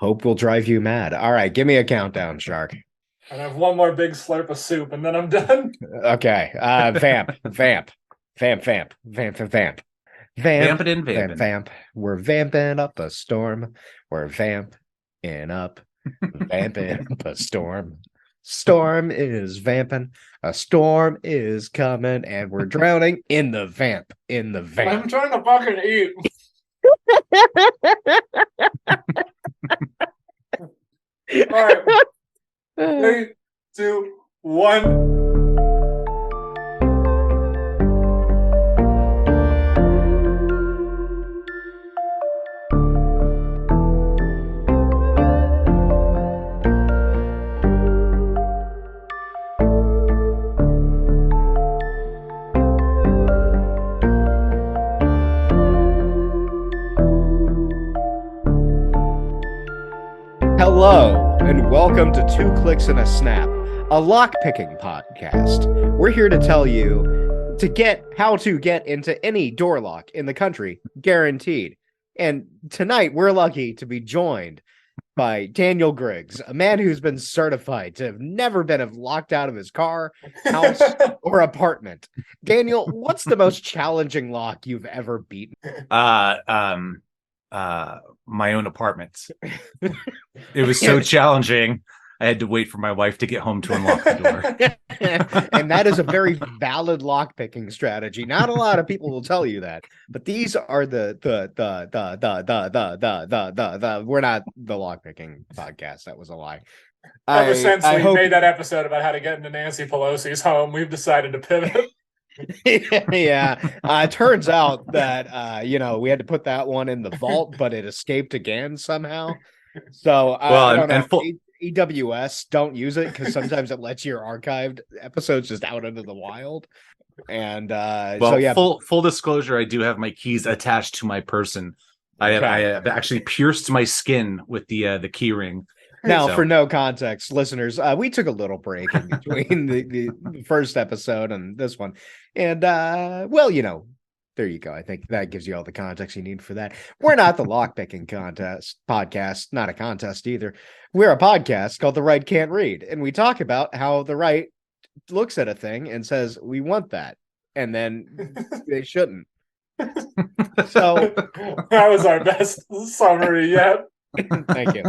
Hope will drive you mad. All right, give me a countdown, Shark. And I have one more big slurp of soup, and then I'm done. Okay. Vamp. Vamp, Vamping and vamp, vamping. vamp. We're vamping up a storm. We're vamping up, vamping up a storm. Storm is vamping. A storm is coming, and we're drowning in the vamp. In the I'm vamp. trying to fucking eat. All right. 3, 2, 1. Hello, and welcome to Two Clicks and a Snap, a lock-picking podcast. We're here to tell you how to get into any door lock in the country, guaranteed. And tonight, we're lucky to be joined by Daniel Griggs, a man who's been certified to have never been locked out of his car, house, or apartment. Daniel, what's the most challenging lock you've ever beaten? My own apartment. It was so challenging. I had to wait for my wife to get home to unlock the door. And that is a very valid lock picking strategy. Not a lot of people will tell you that, but these are the we're not the lock picking podcast. That was a lie. Ever since we made that episode about how to get into Nancy Pelosi's home, we've decided to pivot. Yeah. Turns out that we had to put that one in the vault, but it escaped again somehow. So I don't know. EWS, don't use it because sometimes it lets your archived episodes just out into the wild. And full disclosure, I do have my keys attached to my person. I have actually pierced my skin with the key ring. Now, for no context, listeners, we took a little break in between the first episode and this one. And, there you go. I think that gives you all the context you need for that. We're not the lockpicking podcast, not a contest either. We're a podcast called The Right Can't Read. And we talk about how the right looks at a thing and says, we want that. And then they shouldn't. So that was our best summary yet. Thank you.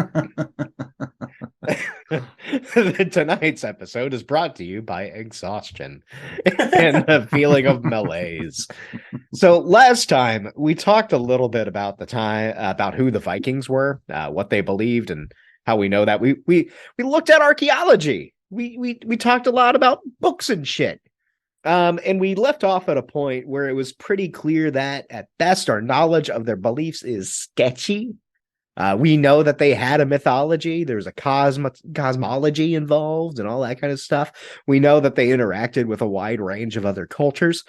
Tonight's episode is brought to you by exhaustion and a feeling of malaise. So last time we talked a little bit about about who the Vikings were, what they believed, and how we know that. We looked at archaeology. We talked a lot about books and shit. And we left off at a point where it was pretty clear that at best our knowledge of their beliefs is sketchy. We know that they had a mythology. There's a cosmology involved and all that kind of stuff. We know that they interacted with a wide range of other cultures.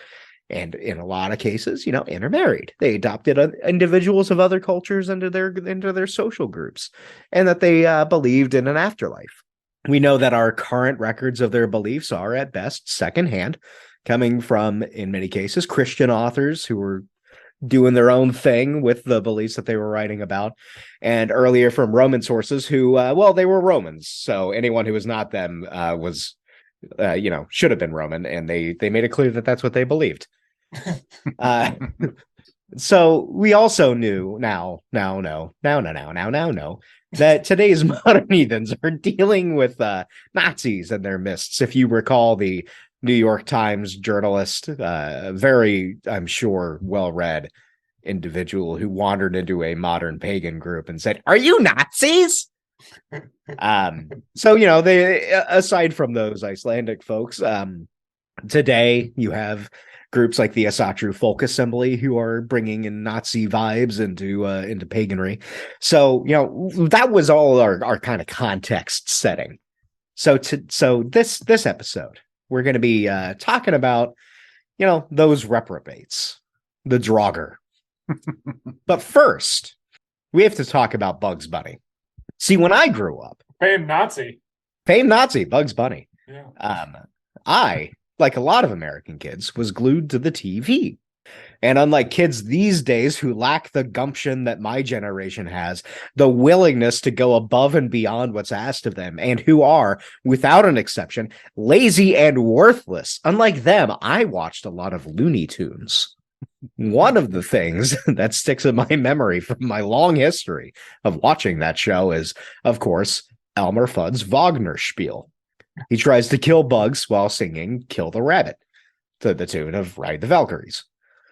And in a lot of cases, intermarried. They adopted individuals of other cultures into their social groups, and that they believed in an afterlife. We know that our current records of their beliefs are at best secondhand, coming from, in many cases, Christian authors who were doing their own thing with the beliefs that they were writing about, and earlier from Roman sources who, they were Romans. So anyone who was not them was, should have been Roman, and they made it clear that that's what they believed. So we also knew now that today's modern heathens are dealing with Nazis in their midst. If you recall the New York Times journalist, very, I'm sure, well-read individual who wandered into a modern pagan group and said, "Are you Nazis?" So, they, aside from those Icelandic folks, today you have groups like the Asatru Folk Assembly who are bringing in Nazi vibes into paganry. So, that was all our kind of context setting. So this episode, we're going to be talking about, those reprobates, the Draugr. But first, we have to talk about Bugs Bunny. See, when I grew up, famed Nazi, Bugs Bunny. Yeah. I, like a lot of American kids, was glued to the TV. And unlike kids these days who lack the gumption that my generation has, the willingness to go above and beyond what's asked of them, and who are, without an exception, lazy and worthless. Unlike them, I watched a lot of Looney Tunes. One of the things that sticks in my memory from my long history of watching that show is, of course, Elmer Fudd's Wagner spiel. He tries to kill bugs while singing Kill the Rabbit to the tune of Ride the Valkyries.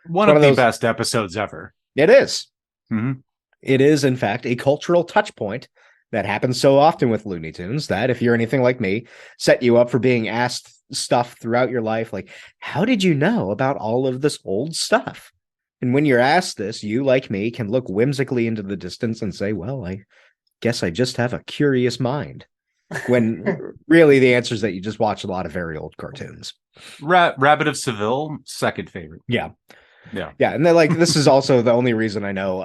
One of the best episodes ever. It is. Mm-hmm. It is, in fact, a cultural touch point that happens so often with Looney Tunes that, if you're anything like me, set you up for being asked stuff throughout your life, like, how did you know about all of this old stuff? And when you're asked this, you, like me, can look whimsically into the distance and say, well, I guess I just have a curious mind. When really the answer is that you just watch a lot of very old cartoons. Rabbit of Seville, second favorite. Yeah. Yeah. And then, like, this is also the only reason I know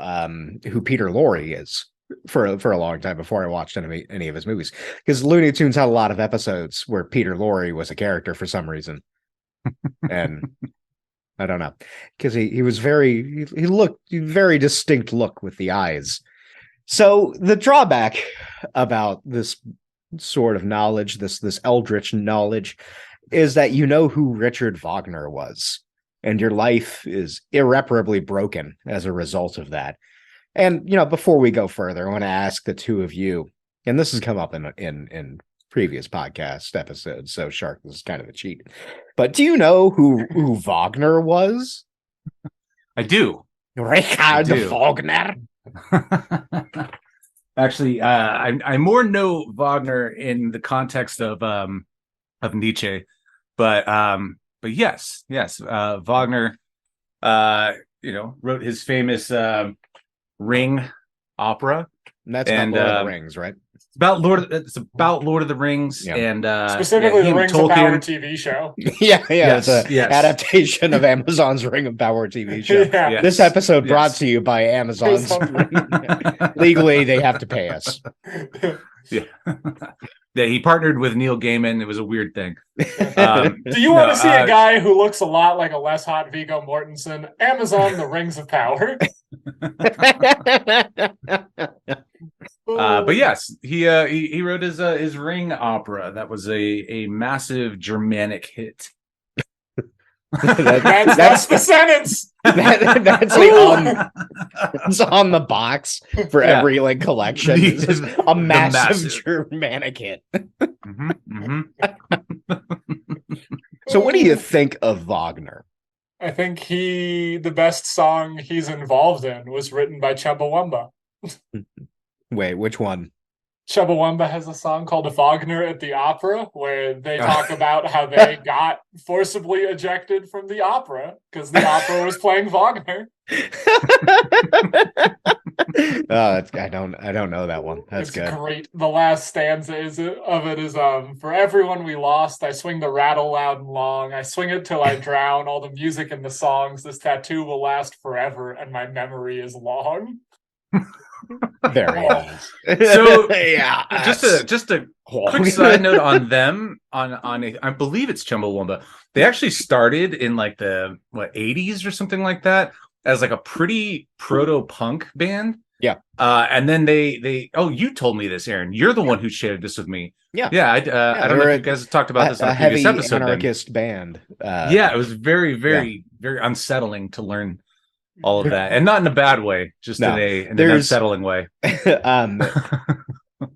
who Peter Lorre is for a long time before I watched any of his movies, because Looney Tunes had a lot of episodes where Peter Lorre was a character for some reason, and I don't know, because he was he looked very distinct look with the eyes. So the drawback about this sort of knowledge, this eldritch knowledge, is that you know who Richard Wagner was. And your life is irreparably broken as a result of that. And, before we go further, I want to ask the two of you, and this has come up in previous podcast episodes, so Shark, this is kind of a cheat. But do you know who Wagner was? I do. Richard Wagner. Actually, I more know Wagner in the context of Nietzsche, but yes, Wagner, wrote his famous Ring opera, and that's about Lord of the Rings, right? It's about Lord of the Rings, and specifically the Rings of Power TV show. It's an adaptation of Amazon's Ring of Power TV show. Yes. This episode brought to you by Amazon's. Legally, they have to pay us. Yeah. Yeah, he partnered with Neil Gaiman. It was a weird thing. Do you want to see a guy who looks a lot like a less hot Viggo Mortensen? Amazon, The Rings of Power. But yes, he wrote his Ring opera. That was a massive Germanic hit. That's the sentence. That's on the box for every collection. It's just a massive Germanic hit. So what do you think of Wagner? I think the best song he's involved in was written by Chumbawamba. Wait, which one? Chumbawamba has a song called Wagner at the Opera, where they talk about how they got forcibly ejected from the opera because the opera was playing Wagner. I don't know that one. That's good. Great. The last stanza is for everyone we lost, I swing the rattle loud and long. I swing it till I drown all the music and the songs. This tattoo will last forever, and my memory is long. Very nice. So just a quick side note on them I believe it's Chumbawamba. They actually started in the 80s or something like that as a pretty proto-punk band. Yeah. And then they you told me this, Aaron. You're the one who shared this with me. Yeah. I don't know if you guys talked about this on a previous heavy episode. Anarchist band. It was very, very, very unsettling to learn all of that, and not in a bad way, just in an unsettling way.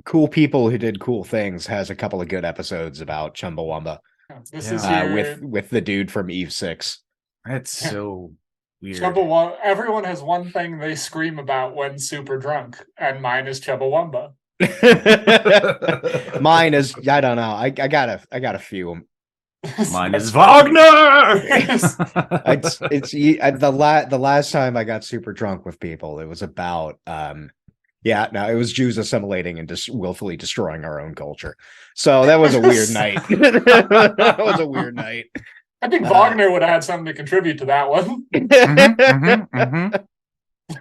Cool People Who Did Cool Things has a couple of good episodes about Chumbawamba. This is with the dude from Eve 6. That's so weird. Everyone has one thing they scream about when super drunk, and mine is Chumbawamba. Mine is, I don't know. I got a few. Mine is Wagner. it's the last time I got super drunk with people, it was about it was Jews assimilating and just willfully destroying our own culture. So that was a weird night. That was a weird night. I think Wagner would have had something to contribute to that one.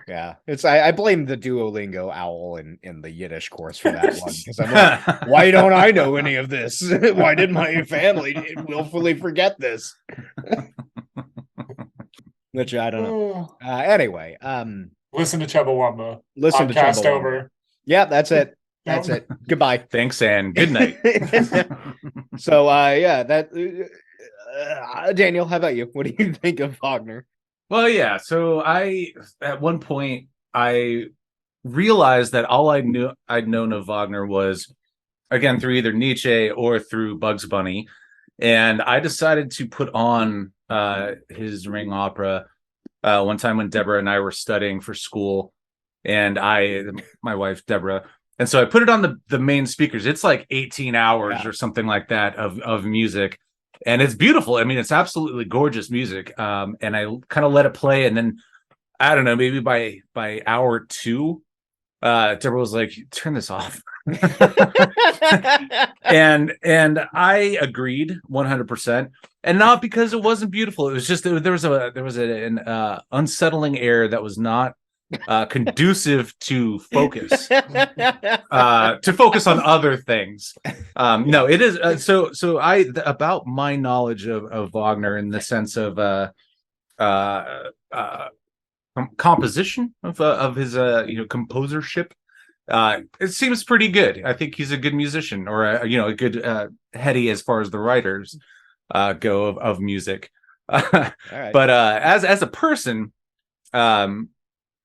Yeah, I blame the Duolingo owl in the Yiddish course for that one, because I'm like, why don't I know any of this? Why did my family willfully forget this? which I don't know. Oh. Anyway, Listen to Chumbawamba. listen to Podcast Chumbawamba. over. Yeah, that's it. That's Nope. it. Goodbye. Thanks and good night. So, yeah, that. Daniel, how about you? What do you think of Wagner? Well, yeah. So at one point, I realized that all I'd known of Wagner was, again, through either Nietzsche or through Bugs Bunny. And I decided to put on his Ring opera one time when Deborah and I were studying for school, and my wife, Deborah. And so I put it on the main speakers. It's like 18 hours or something like that of music. And it's beautiful. I mean, it's absolutely gorgeous music. And I kind of let it play. And then, I don't know, maybe by hour 2, Deborah was like, turn this off. and I agreed 100%, and not because it wasn't beautiful. It was just there was an unsettling air that was not conducive to focus on other things. No, it is so about my knowledge of Wagner in the sense of composition of his composership. It seems pretty good. I think he's a good musician, or a good heady as far as the writers go of music. Right. But as a person,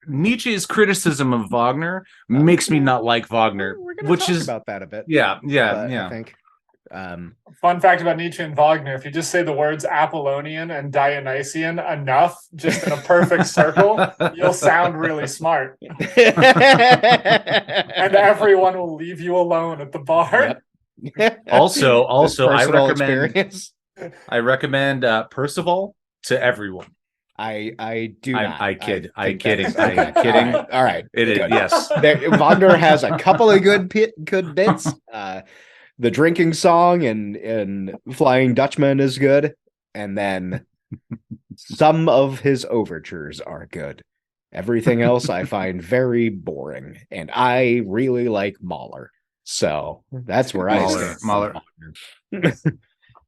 Nietzsche's criticism of Wagner makes me not like Wagner, which is about that a bit. Yeah. I think. Fun fact about Nietzsche and Wagner: if you just say the words Apollonian and Dionysian enough, just in a perfect circle, you'll sound really smart. And everyone will leave you alone at the bar. Yep. Also, I recommend Percival to everyone. I do not. I kid. I'm kidding. All right. It is, yes. Wagner has a couple of good bits. The drinking song and Flying Dutchman is good, and then some of his overtures are good. Everything else I find very boring, and I really like Mahler. So that's where I stand. Mahler.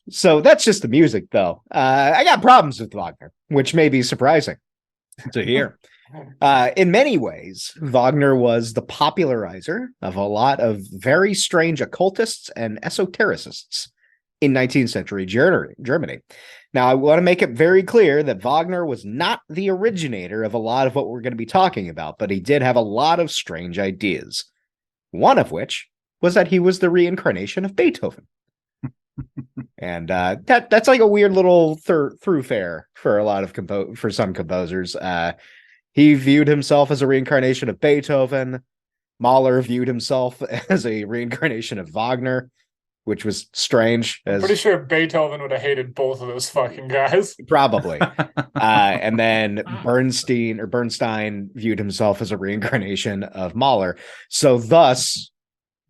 So that's just the music, though. I got problems with Wagner, which may be surprising to hear. In many ways, Wagner was the popularizer of a lot of very strange occultists and esotericists in 19th century Germany. Now, I want to make it very clear that Wagner was not the originator of a lot of what we're going to be talking about, but he did have a lot of strange ideas. One of which was that he was the reincarnation of Beethoven. And that's like a weird little thoroughfare for a lot of for some composers. He viewed himself as a reincarnation of Beethoven. Mahler viewed himself as a reincarnation of Wagner, which was strange. I'm pretty sure Beethoven would have hated both of those fucking guys. Probably. And then Bernstein viewed himself as a reincarnation of Mahler. So thus,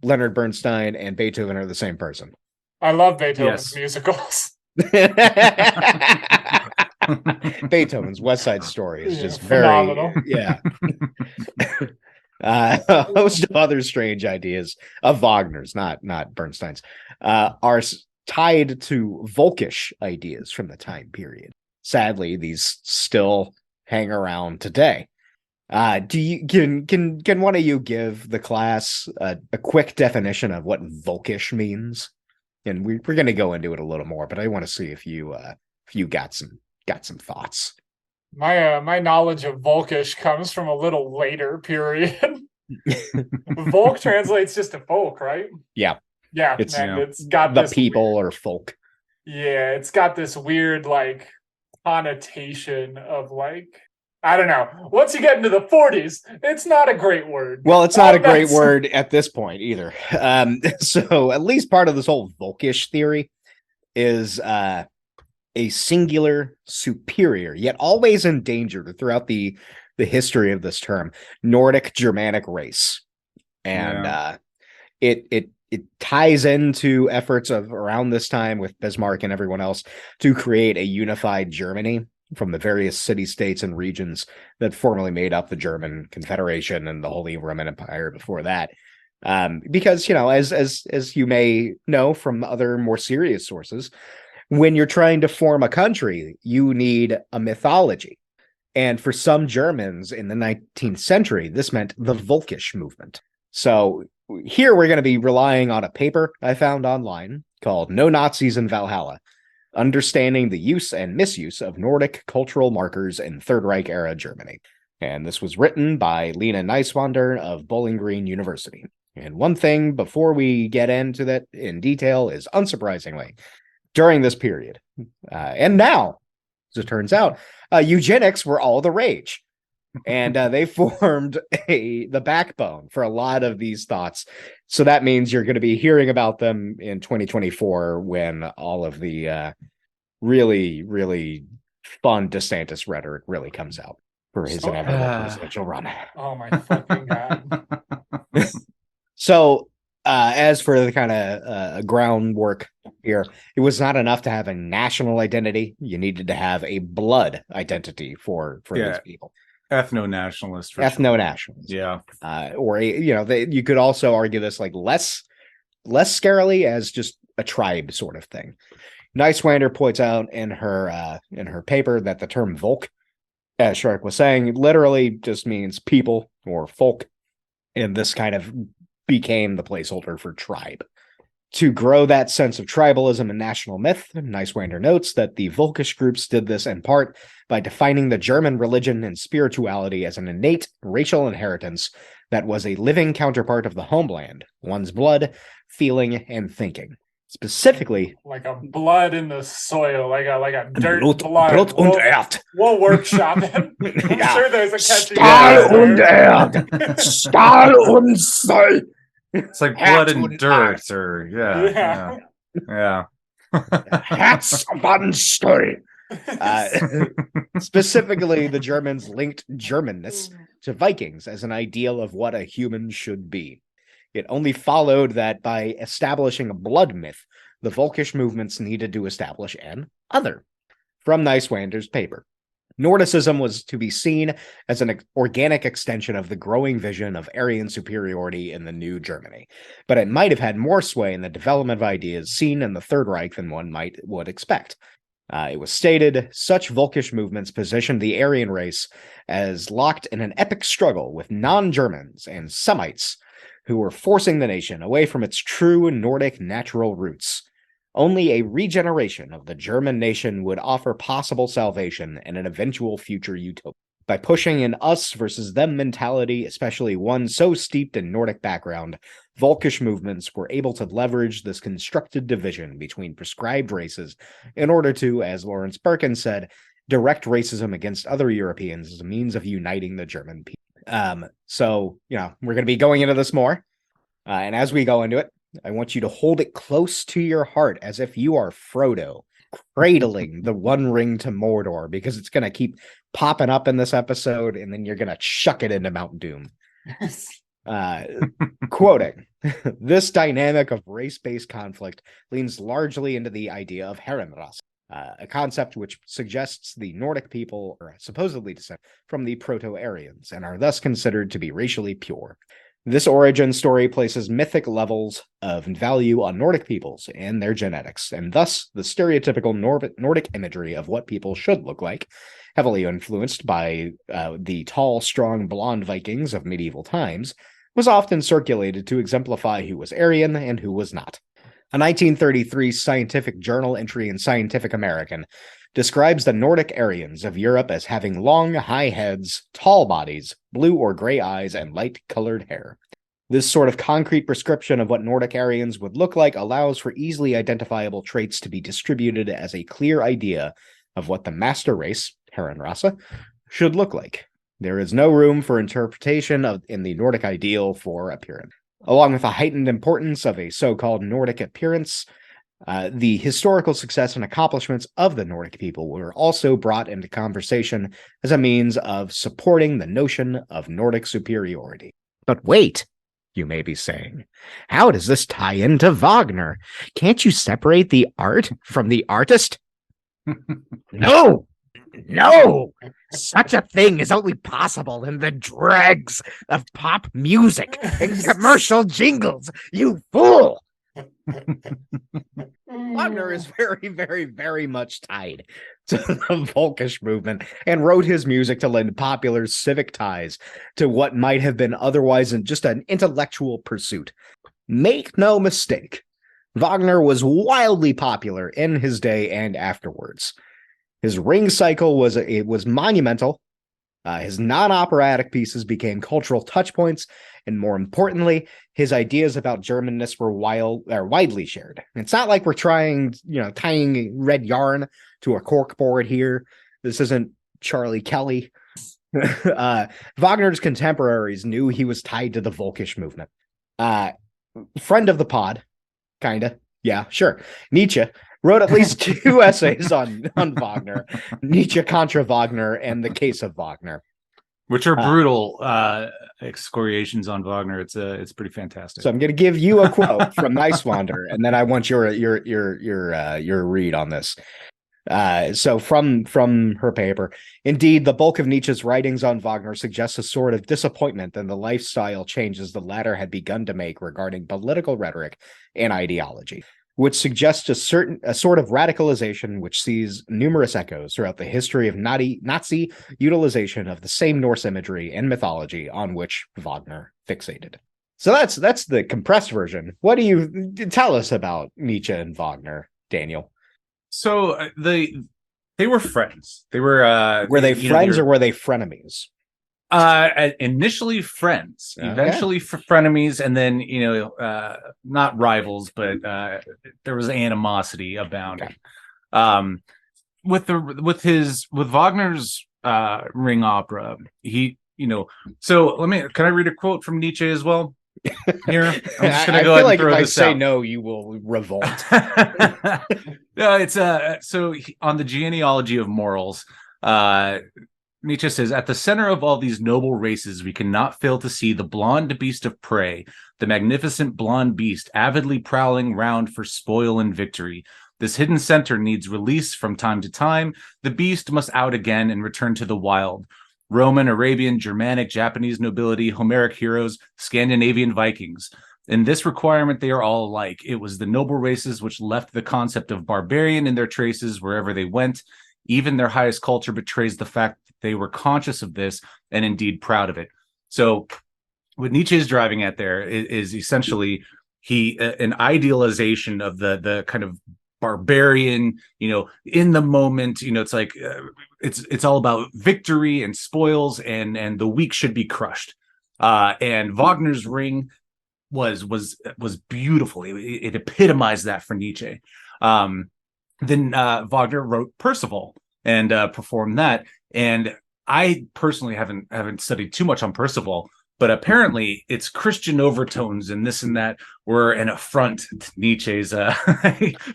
Leonard Bernstein and Beethoven are the same person. I love Beethoven's musicals. Beethoven's West Side Story is just phenomenal. A host of other strange ideas of Wagner's, not Bernstein's, are tied to Volkish ideas from the time period. Sadly, these still hang around today. Can one of you give the class a quick definition of what Volkish means? And we're going to go into it a little more, but I want to see if you got some thoughts. My knowledge of Volkish comes from a little later period. Volk translates just to folk, right? Yeah. It's got the this people weird, or folk. Yeah, it's got this weird like connotation of like, I don't know. Once you get into the 40s, it's not a great word. Well, it's not a great word at this point either. So at least part of this whole Volkish theory is a singular, superior, yet always endangered throughout the history of this term, Nordic Germanic race. And it ties into efforts of around this time with Bismarck and everyone else to create a unified Germany from the various city-states and regions that formerly made up the German Confederation and the Holy Roman Empire before that. Because, as you may know from other more serious sources, when you're trying to form a country, you need a mythology. And for some Germans in the 19th century, this meant the Volkisch movement. So here we're going to be relying on a paper I found online called No Nazis in Valhalla, Understanding the Use and Misuse of Nordic Cultural Markers in Third Reich Era Germany. And this was written by Lena Neiswander of Bowling Green University. And one thing before we get into that in detail is, unsurprisingly, during this period, and now, as it turns out, eugenics were all the rage. And they formed the backbone for a lot of these thoughts. So that means you're going to be hearing about them in 2024 when all of the really, really fun DeSantis rhetoric really comes out for his inevitable presidential run. Oh my fucking God. So as for the kind of groundwork here, it was not enough to have a national identity. You needed to have a blood identity for these people. Ethno-nationalist. Ethno-nationalist. Sure. Yeah. Or you could also argue this like less scarily as just a tribe sort of thing. Neiswander points out in her paper that the term Volk, as Shark was saying, literally just means people or folk, and this kind of became the placeholder for tribe. To grow that sense of tribalism and national myth, Neiswander notes that the Volkisch groups did this in part by defining the German religion and spirituality as an innate racial inheritance that was a living counterpart of the homeland, one's blood, feeling, and thinking. Specifically, like a blood in the soil, like a dirt Blut und Erd. We'll workshop it. I'm sure there's a catchy Stahl und Erd. Stahl und Sei. It's like blood and dirt, or yeah. Herz von Stahl. Specifically, the Germans linked Germanness to Vikings as an ideal of what a human should be. It only followed that by establishing a blood myth, the Volkisch movements needed to establish an other. From Neiswander's paper, Nordicism was to be seen as an organic extension of the growing vision of Aryan superiority in the new Germany, but it might have had more sway in the development of ideas seen in the Third Reich than one would expect. It was stated, such Volkisch movements positioned the Aryan race as locked in an epic struggle with non-Germans and Semites who were forcing the nation away from its true Nordic natural roots. Only a regeneration of the German nation would offer possible salvation and an eventual future utopia. By pushing an us versus them mentality, especially one so steeped in Nordic background, Volkisch movements were able to leverage this constructed division between prescribed races in order to, as Lawrence Birkin said, direct racism against other Europeans as a means of uniting the German people. So, we're going to be going into this more. And as we go into it, I want you to hold it close to your heart as if you are Frodo, cradling the One Ring to Mordor, because it's going to keep popping up in this episode, and then you're going to chuck it into Mount Doom. Quoting, this dynamic of race-based conflict leans largely into the idea of Herrenrasse, a concept which suggests the Nordic people are supposedly descended from the Proto-Aryans and are thus considered to be racially pure. This origin story places mythic levels of value on Nordic peoples and their genetics, and thus the stereotypical Nordic imagery of what people should look like, heavily influenced by the tall, strong, blonde Vikings of medieval times, was often circulated to exemplify who was Aryan and who was not. A 1933 scientific journal entry in Scientific American describes the Nordic Aryans of Europe as having long, high heads, tall bodies, blue or gray eyes, and light-colored hair. This sort of concrete prescription of what Nordic Aryans would look like allows for easily identifiable traits to be distributed as a clear idea of what the master race, Herrenrasse, should look like. There is no room for interpretation in the Nordic ideal for appearance. Along with the heightened importance of a so-called Nordic appearance, the historical success and accomplishments of the Nordic people were also brought into conversation as a means of supporting the notion of Nordic superiority. But wait, you may be saying, how does this tie into Wagner? Can't you separate the art from the artist? No! Such a thing is only possible in the dregs of pop music and commercial jingles, you fool! Wagner is very, very, very much tied to the Volkish movement and wrote his music to lend popular civic ties to what might have been otherwise just an intellectual pursuit. Make no mistake, Wagner was wildly popular in his day and afterwards. His ring cycle was monumental. His non-operatic pieces became cultural touchpoints, and more importantly, his ideas about Germanness were widely shared. It's not like we're tying red yarn to a corkboard here. This isn't Charlie Kelly. Wagner's contemporaries knew he was tied to the Volkish movement. Friend of the pod, kinda. Yeah, sure. Nietzsche wrote at least 2 essays on Wagner, Nietzsche contra Wagner and the case of Wagner, which are brutal excoriations on Wagner. It's pretty fantastic. So I'm going to give you a quote from Nicewander, and then I want your read on this. So from her paper, indeed, the bulk of Nietzsche's writings on Wagner suggests a sort of disappointment in the lifestyle changes the latter had begun to make regarding political rhetoric and ideology, which suggests a sort of radicalization which sees numerous echoes throughout the history of Nazi utilization of the same Norse imagery and mythology on which Wagner fixated. So that's the compressed version. What do you tell us about Nietzsche and Wagner, Daniel? So they were friends. They were they friends or were they frenemies? Initially friends, eventually frenemies, and then not rivals, but there was animosity abounding. With Wagner's Ring opera, so can I read a quote from Nietzsche as well? Here, I'm just gonna go ahead and throw this out. If I say no, you will revolt. It's so on the genealogy of morals, Nietzsche says, at the center of all these noble races, we cannot fail to see the blonde beast of prey, the magnificent blonde beast, avidly prowling round for spoil and victory. This hidden center needs release from time to time. The beast must out again and return to the wild. Roman, Arabian, Germanic, Japanese nobility, Homeric heroes, Scandinavian Vikings. In this requirement, they are all alike. It was the noble races which left the concept of barbarian in their traces wherever they went. Even their highest culture betrays the fact that they were conscious of this and indeed proud of it. So what Nietzsche is driving at there is essentially an idealization of the kind of barbarian, in the moment, it's like it's all about victory and spoils, and the weak should be crushed. And Wagner's Ring was beautiful. It epitomized that for Nietzsche. Then Wagner wrote Percival and performed that. And I personally haven't studied too much on Percival, but apparently its Christian overtones and this and that were an affront to Nietzsche's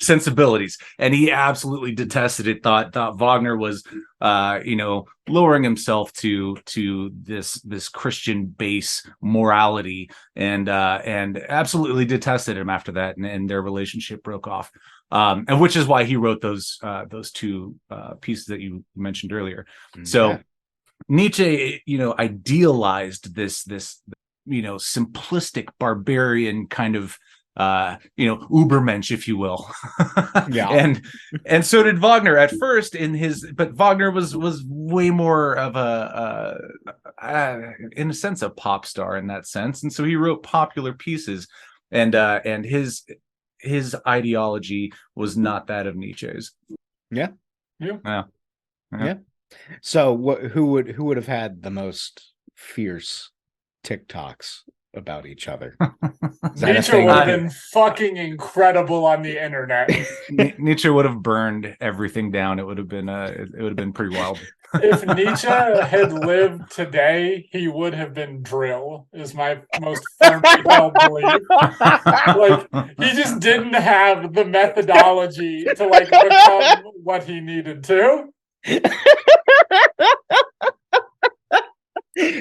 sensibilities, and he absolutely detested it. Thought Wagner was, lowering himself to this Christian base morality, and absolutely detested him after that, and their relationship broke off. And which is why he wrote those 2 pieces that you mentioned earlier. Mm-hmm. So Nietzsche, idealized this simplistic barbarian kind of, Ubermensch, if you will. Yeah. And so did Wagner at first but Wagner was way more of in a sense, a pop star in that sense. And so he wrote popular pieces, and his ideology was not that of Nietzsche's. Yeah. So who would have had the most fierce TikToks about each other? Nietzsche would have been fucking incredible on the internet. Nietzsche would have burned everything down. It would have been pretty wild. If Nietzsche had lived today, he would have been drill, is my most firmly held belief. Like, he just didn't have the methodology to become what he needed to.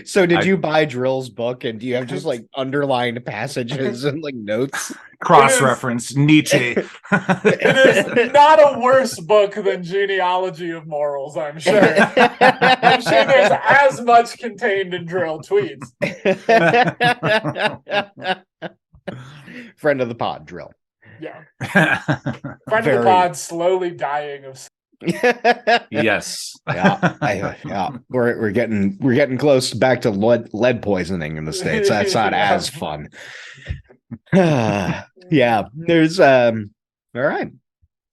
So did you buy Drill's book, and do you have just underlined passages and notes? Cross-reference Nietzsche. It is not a worse book than Genealogy of Morals, I'm sure. I'm sure there's as much contained in Drill tweets. Friend of the pod, Drill. Yeah. Friend of the pod slowly dying of. Yes. We're getting close back to lead poisoning in the States. That's not as fun. Yeah, there's all right.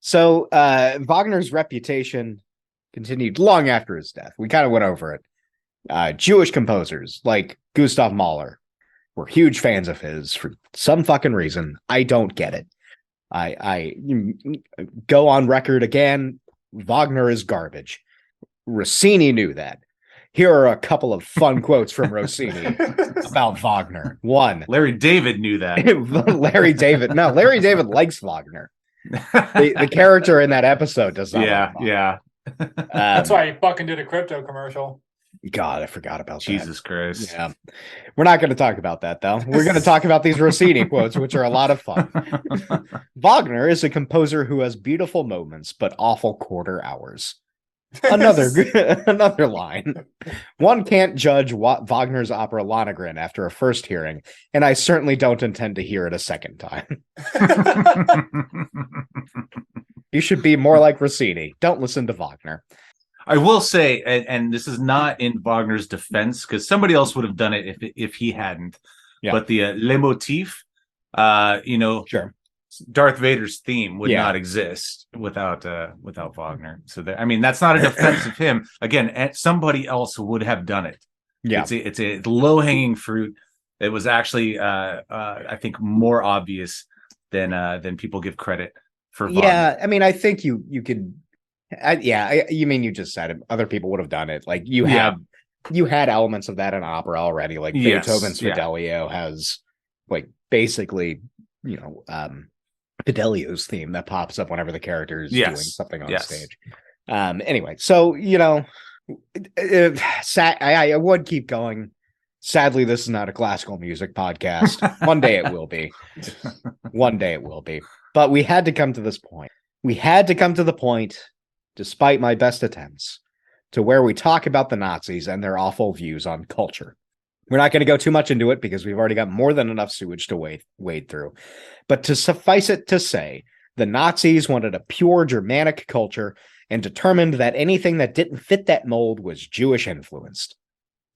So Wagner's reputation continued long after his death. We kind of went over it. Jewish composers like Gustav Mahler were huge fans of his for some fucking reason. I don't get it. I go on record again. Wagner is garbage. Rossini knew that. Here are a couple of fun quotes from Rossini about Wagner. One, Larry David knew that. Larry David likes Wagner. The character in that episode does not. Yeah. That's why he fucking did a crypto commercial. God, I forgot about Jesus Christ. Yeah. We're not going to talk about that, though. We're going to talk about these Rossini quotes, which are a lot of fun. Wagner is a composer who has beautiful moments, but awful quarter hours. Another line. One can't judge Wagner's opera Lohengrin after a first hearing, and I certainly don't intend to hear it a second time. You should be more like Rossini. Don't listen to Wagner. I will say, and this is not in Wagner's defense, because somebody else would have done it if he hadn't. Yeah. But the Le Motif, sure, Darth Vader's theme would not exist without Wagner. So that's not a defense of him. Again, somebody else would have done it. Yeah, it's a low hanging fruit. It was actually, I think, more obvious than people give credit for. Wagner. Yeah, I think you could. You mean you just said it. Other people would have done it. Like you had elements of that in opera already. Like Beethoven's Fidelio has like basically, Fidelio's theme that pops up whenever the character is doing something on stage. Anyway, so I would keep going. Sadly, this is not a classical music podcast. One day it will be. One day it will be. But we had to come to this point. We had to come to the point, despite my best attempts, to where we talk about the Nazis and their awful views on culture. We're not going to go too much into it because we've already got more than enough sewage to wade through. But to suffice it to say, the Nazis wanted a pure Germanic culture and determined that anything that didn't fit that mold was Jewish influenced.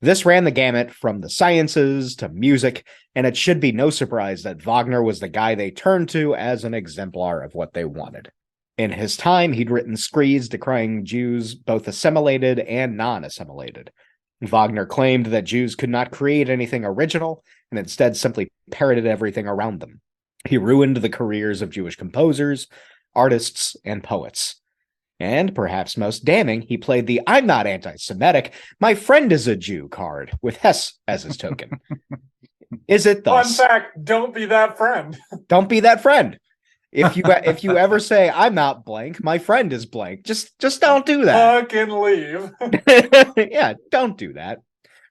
This ran the gamut from the sciences to music, and it should be no surprise that Wagner was the guy they turned to as an exemplar of what they wanted. In his time, he'd written screeds decrying Jews, both assimilated and non-assimilated. Wagner claimed that Jews could not create anything original, and instead simply parroted everything around them. He ruined the careers of Jewish composers, artists, and poets. And, perhaps most damning, he played the "I'm not anti-Semitic, my friend is a Jew" card, with Hess as his token. Is it thus? Fun fact, don't be that friend. Don't be that friend. If you ever say "I'm not blank, my friend is blank," just don't do that. Fucking leave. Yeah, don't do that.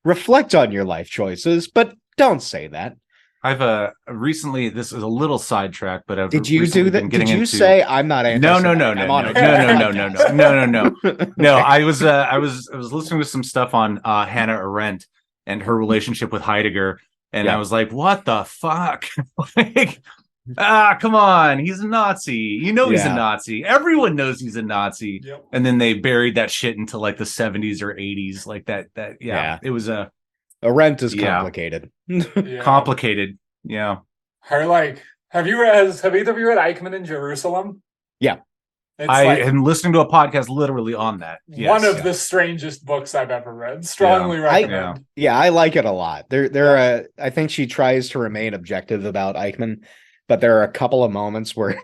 Reflect on your life choices, but don't say that. I've recently, this is a little sidetrack, but did you do that? Did you say "I'm not anti-Semitic"? No. I was listening to some stuff on Hannah Arendt and her relationship with Heidegger, and I was like, what the fuck? Come on, he's a Nazi. He's a Nazi. Everyone knows he's a Nazi. Yep. And then they buried that shit into like the 70s or 80s, like that. It was Arendt is complicated. Complicated. Yeah. Her have either of you read Eichmann in Jerusalem? Yeah. I am listening to a podcast literally on that. Yes, one of the strangest books I've ever read. Strongly recommend. I like it a lot. I think she tries to remain objective about Eichmann, but there are a couple of moments where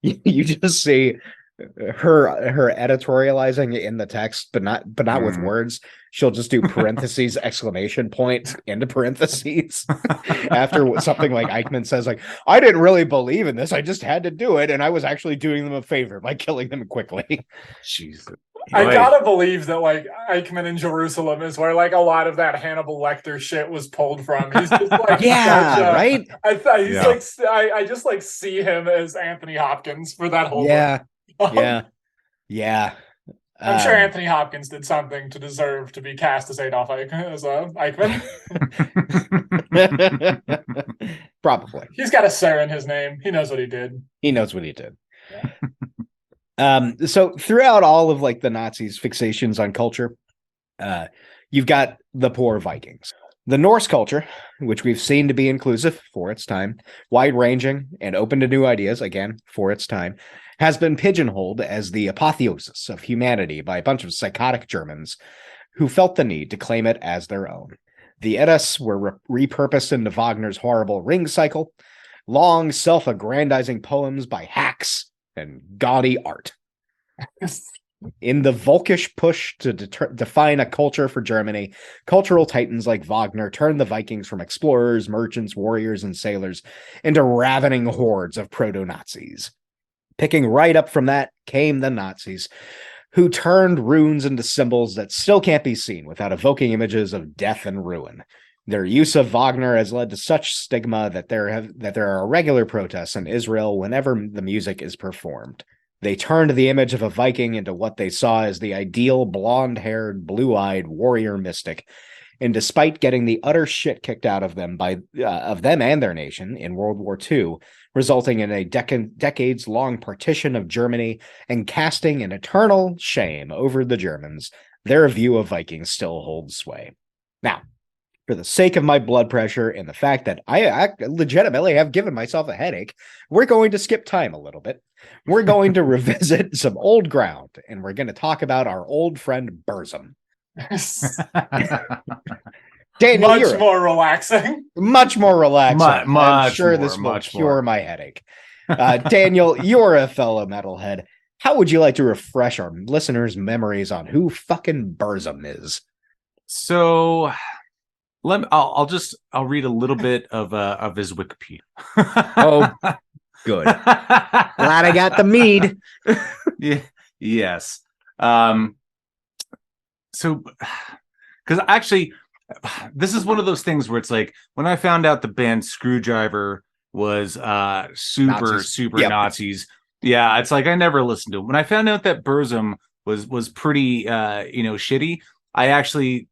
you just see her editorializing in the text, but not with words. She'll just do parentheses, exclamation point into parentheses after something like Eichmann says, like, "I didn't really believe in this. I just had to do it. And I was actually doing them a favor by killing them quickly." Jesus. I gotta believe that Eichmann in Jerusalem is where a lot of that Hannibal Lecter shit was pulled from. He's just right. I just see him as Anthony Hopkins for that whole book. Yeah. I'm sure Anthony Hopkins did something to deserve to be cast as Adolf Eichmann. Probably. He's got a sir in his name. He knows what he did. He knows what he did. Yeah. So throughout all of like the Nazis' fixations on culture, you've got the poor Vikings. The Norse culture, which we've seen to be inclusive for its time, wide-ranging and open to new ideas, again, for its time, has been pigeonholed as the apotheosis of humanity by a bunch of psychotic Germans who felt the need to claim it as their own. The Eddas were repurposed into Wagner's horrible Ring cycle, long self-aggrandizing poems by hacks and gaudy art. In the Volkish push to define a culture for Germany, cultural titans like Wagner turned the Vikings from explorers, merchants, warriors, and sailors into ravening hordes of proto-Nazis. Picking right up from that came the Nazis, who turned runes into symbols that still can't be seen without evoking images of death and ruin. Their use of Wagner has led to such stigma that there are regular protests in Israel whenever the music is performed. They turned the image of a Viking into what they saw as the ideal blonde-haired, blue-eyed warrior mystic, and despite getting the utter shit kicked out of them of them and their nation in World War II, resulting in a decades-long partition of Germany and casting an eternal shame over the Germans, their view of Vikings still holds sway. Now, for the sake of my blood pressure and the fact that I legitimately have given myself a headache, we're going to skip time a little bit. We're going to revisit some old ground, and we're going to talk about our old friend Burzum. Daniel, much more relaxing. Much more relaxing. I'm sure more, this will cure my headache. Daniel, you're a fellow metalhead. How would you like to refresh our listeners' memories on who fucking Burzum is? So, I'll read a little bit of his Wikipedia. Oh, good. Glad I got the mead. Yeah. Yes. So, because actually, this is one of those things where it's like when I found out the band Screwdriver was super Nazis. Yeah, it's like I never listened to them. When I found out that Burzum was pretty shitty, I actually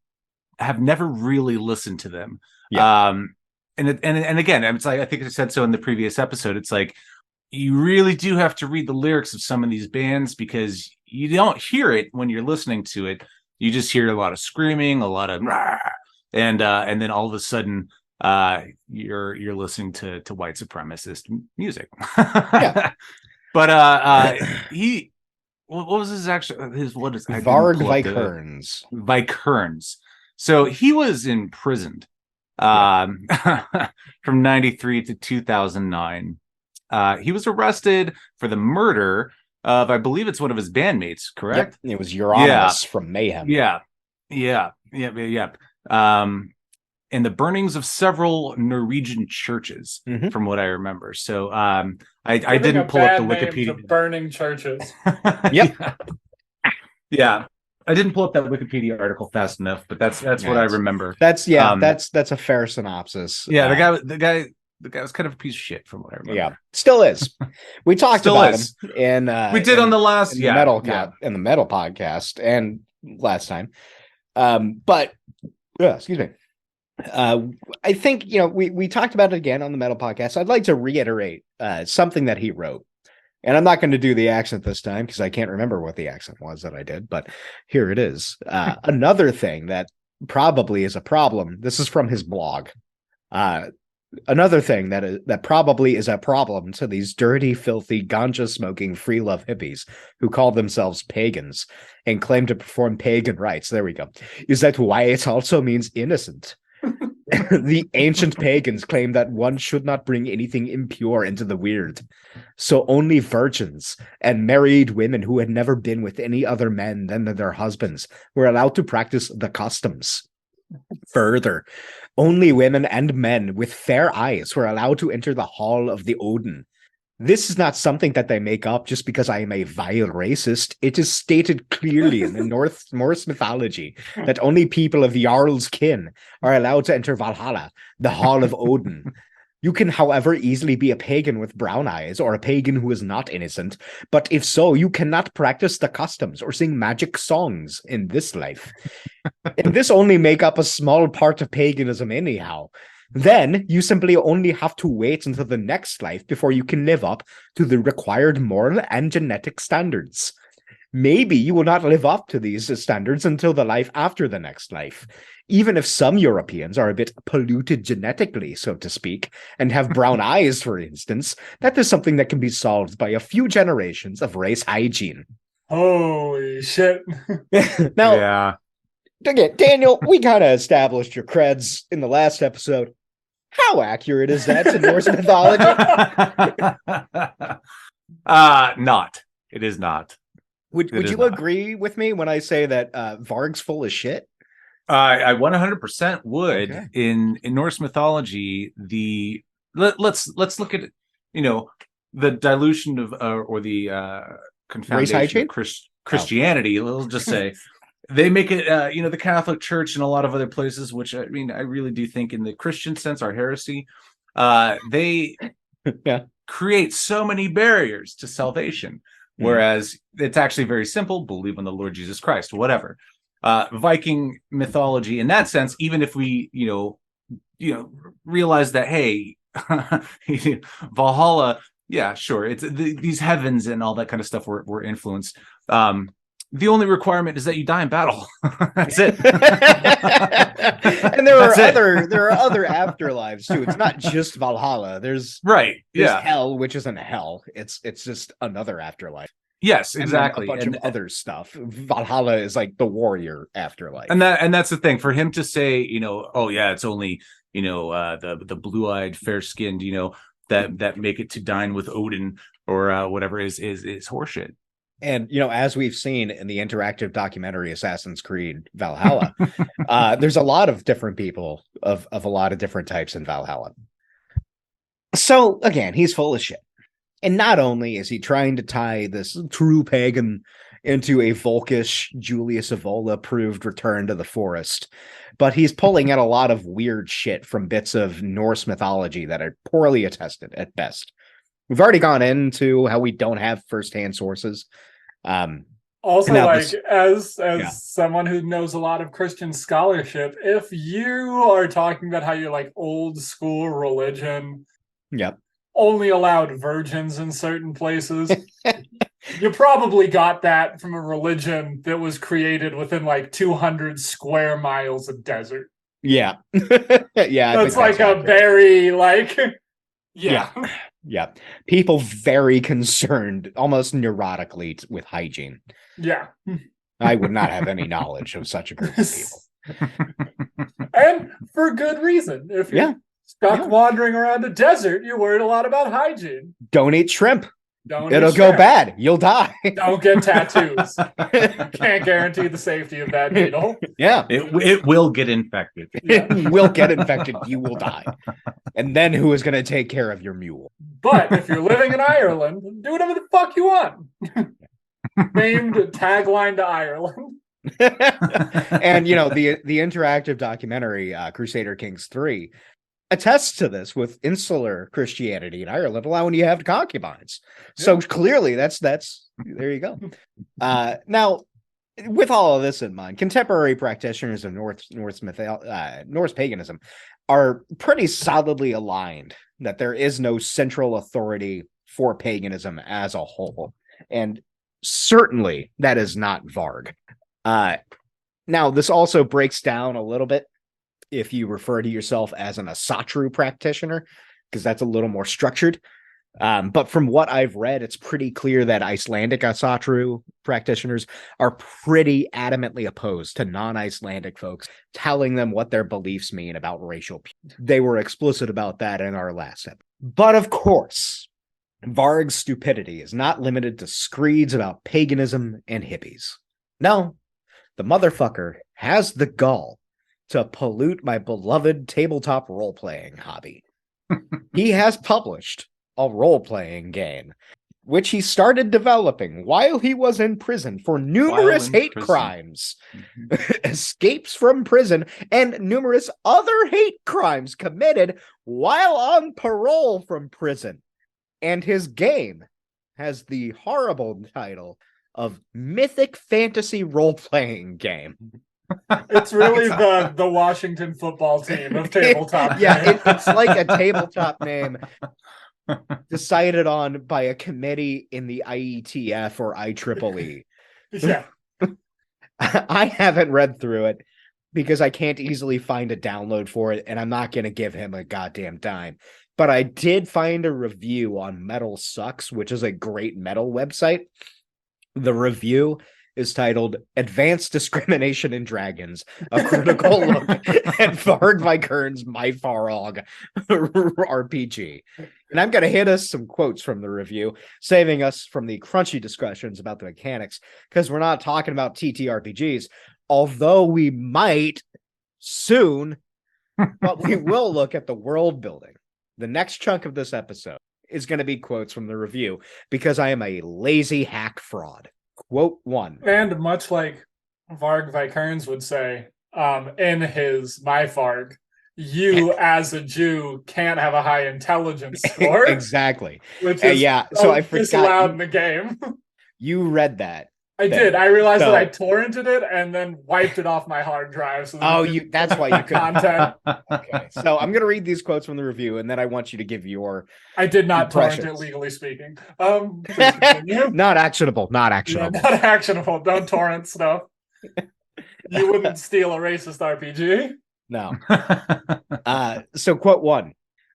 have never really listened to them. Yeah. And again, it's like I think I said so in the previous episode. It's like you really do have to read the lyrics of some of these bands because you don't hear it when you're listening to it. You just hear a lot of screaming, a lot of and then all of a sudden you're listening to white supremacist music. Yeah. But what was his actual what is Varg Vikernes. Vikernes. So he was imprisoned from 93 to 2009. He was arrested for the murder of, I believe it's one of his bandmates, correct? Yep. It was Euronymous from Mayhem. Yeah. And the burnings of several Norwegian churches, from what I remember. So I didn't pull up the Wikipedia. Burning churches. Yep. Yeah. I didn't pull up that Wikipedia article fast enough, but that's what I remember. That's a fair synopsis. Yeah, the guy was kind of a piece of shit from what I remember. Yeah, still is. We talked about him in we did on the last in the metal podcast and last time. But excuse me. I think we talked about it again on the metal podcast. I'd like to reiterate something that he wrote. And I'm not going to do the accent this time because I can't remember what the accent was that I did, but here it is. Another thing that probably is a problem. This is from his blog. Another thing that probably is a problem to these dirty, filthy, ganja-smoking, free love hippies who call themselves pagans and claim to perform pagan rites. There we go. Is that why it also means innocent? The ancient pagans claimed that one should not bring anything impure into the weird. So only virgins and married women who had never been with any other men than their husbands were allowed to practice the customs. Further, only women and men with fair eyes were allowed to enter the hall of the Odin. This is not something that they make up just because I am a vile racist. It is stated clearly in the Norse mythology that only people of Jarl's kin are allowed to enter Valhalla, the hall of Odin. You can, however, easily be a pagan with brown eyes or a pagan who is not innocent, but if so, you cannot practice the customs or sing magic songs in this life. And this only make up a small part of paganism anyhow. Then you simply only have to wait until the next life before you can live up to the required moral and genetic standards. Maybe you will not live up to these standards until the life after the next life. Even if some Europeans are a bit polluted genetically, so to speak, and have brown eyes, for instance, that is something that can be solved by a few generations of race hygiene. Holy shit. Now, Yeah. again, Daniel, we kind of established your creds in the last episode. How accurate is that to Norse mythology? Not. It is not. Would you agree with me when I say that Varg's full of shit? I 100% would. Okay. In Norse mythology, let's look at the dilution of or the confoundation of Christianity. We'll just say they make it the Catholic Church and a lot of other places, which I really do think in the Christian sense are heresy. They create so many barriers to salvation. Whereas it's actually very simple: believe in the Lord Jesus Christ, whatever. Viking mythology, in that sense, even if we, realize that, hey, Valhalla, yeah, sure, it's these heavens and all that kind of stuff were influenced. The only requirement is that you die in battle. That's it. And there are other afterlives too. It's not just Valhalla. There's hell, which isn't hell. It's just another afterlife. Yes, exactly. And a bunch of other stuff. Valhalla is like the warrior afterlife. And that's the thing. For him to say, oh yeah, it's only, the blue-eyed, fair-skinned, that make it to dine with Odin or whatever is horseshit. And, as we've seen in the interactive documentary Assassin's Creed Valhalla, there's a lot of different people of a lot of different types in Valhalla. So, again, he's full of shit. And not only is he trying to tie this true pagan into a Volkish Julius Evola-approved return to the forest, but he's pulling out a lot of weird shit from bits of Norse mythology that are poorly attested at best. We've already gone into how we don't have firsthand sources. Also, as someone who knows a lot of Christian scholarship, if you are talking about how you're like old school religion, only allowed virgins in certain places, you probably got that from a religion that was created within like 200 square miles of desert. Yeah. That's like a very Yeah. People very concerned, almost neurotically, with hygiene. Yeah. I would not have any knowledge of such a group of people. And for good reason. If you're stuck wandering around a desert, you're worried a lot about hygiene. Don't eat shrimp. It'll go bad. You'll die. Don't get tattoos. Can't guarantee the safety of that needle. Yeah. It will get infected. It will get infected. You will die. And then who is going to take care of your mule? But if you're living in Ireland, do whatever the fuck you want. Named tagline to Ireland. And, the interactive documentary, Crusader Kings 3, attests to this with insular Christianity in Ireland, allowing you to have concubines. So clearly that's there you go. Now, with all of this in mind, contemporary practitioners of Norse paganism are pretty solidly aligned that there is no central authority for paganism as a whole. And certainly that is not Varg. Now, this also breaks down a little bit if you refer to yourself as an Asatru practitioner, because that's a little more structured. But from what I've read, it's pretty clear that Icelandic Asatru practitioners are pretty adamantly opposed to non-Icelandic folks telling them what their beliefs mean about racial people. They were explicit about that in our last episode. But of course, Varg's stupidity is not limited to screeds about paganism and hippies. No, the motherfucker has the gall to pollute my beloved tabletop role-playing hobby. He has published a role-playing game which he started developing while he was in prison for numerous hate crimes, escapes from prison, and numerous other hate crimes committed while on parole from prison. And his game has the horrible title of Mythic Fantasy Role-Playing Game. It's really the Washington football team of tabletop. It's like a tabletop name decided on by a committee in the IETF or IEEE. Yeah. I haven't read through it because I can't easily find a download for it, and I'm not going to give him a goddamn dime. But I did find a review on Metal Sucks, which is a great metal website. The review is titled Advanced Discrimination in Dragons, a critical look at Varg Vikernes My Farog RPG. And I'm going to hit us some quotes from the review, saving us from the crunchy discussions about the mechanics, because we're not talking about TTRPGs, although we might soon, but we will look at the world building. The next chunk of this episode is going to be quotes from the review, because I am a lazy hack fraud. Quote 1. And much like Varg Vikernes would say in his My Farg, you as a Jew can't have a high intelligence score. Exactly. Which is so I forgot disallowed in the game. You read that. I did. I realized that I torrented it and then wiped it off my hard drive. So that's why you couldn't. Content. Okay. So I'm going to read these quotes from the review, and then I want you to give your I did not torrent it, legally speaking. Please continue. Not actionable. Not actionable. Yeah, not actionable. Don't torrent stuff. You wouldn't steal a racist RPG. No. So quote 1.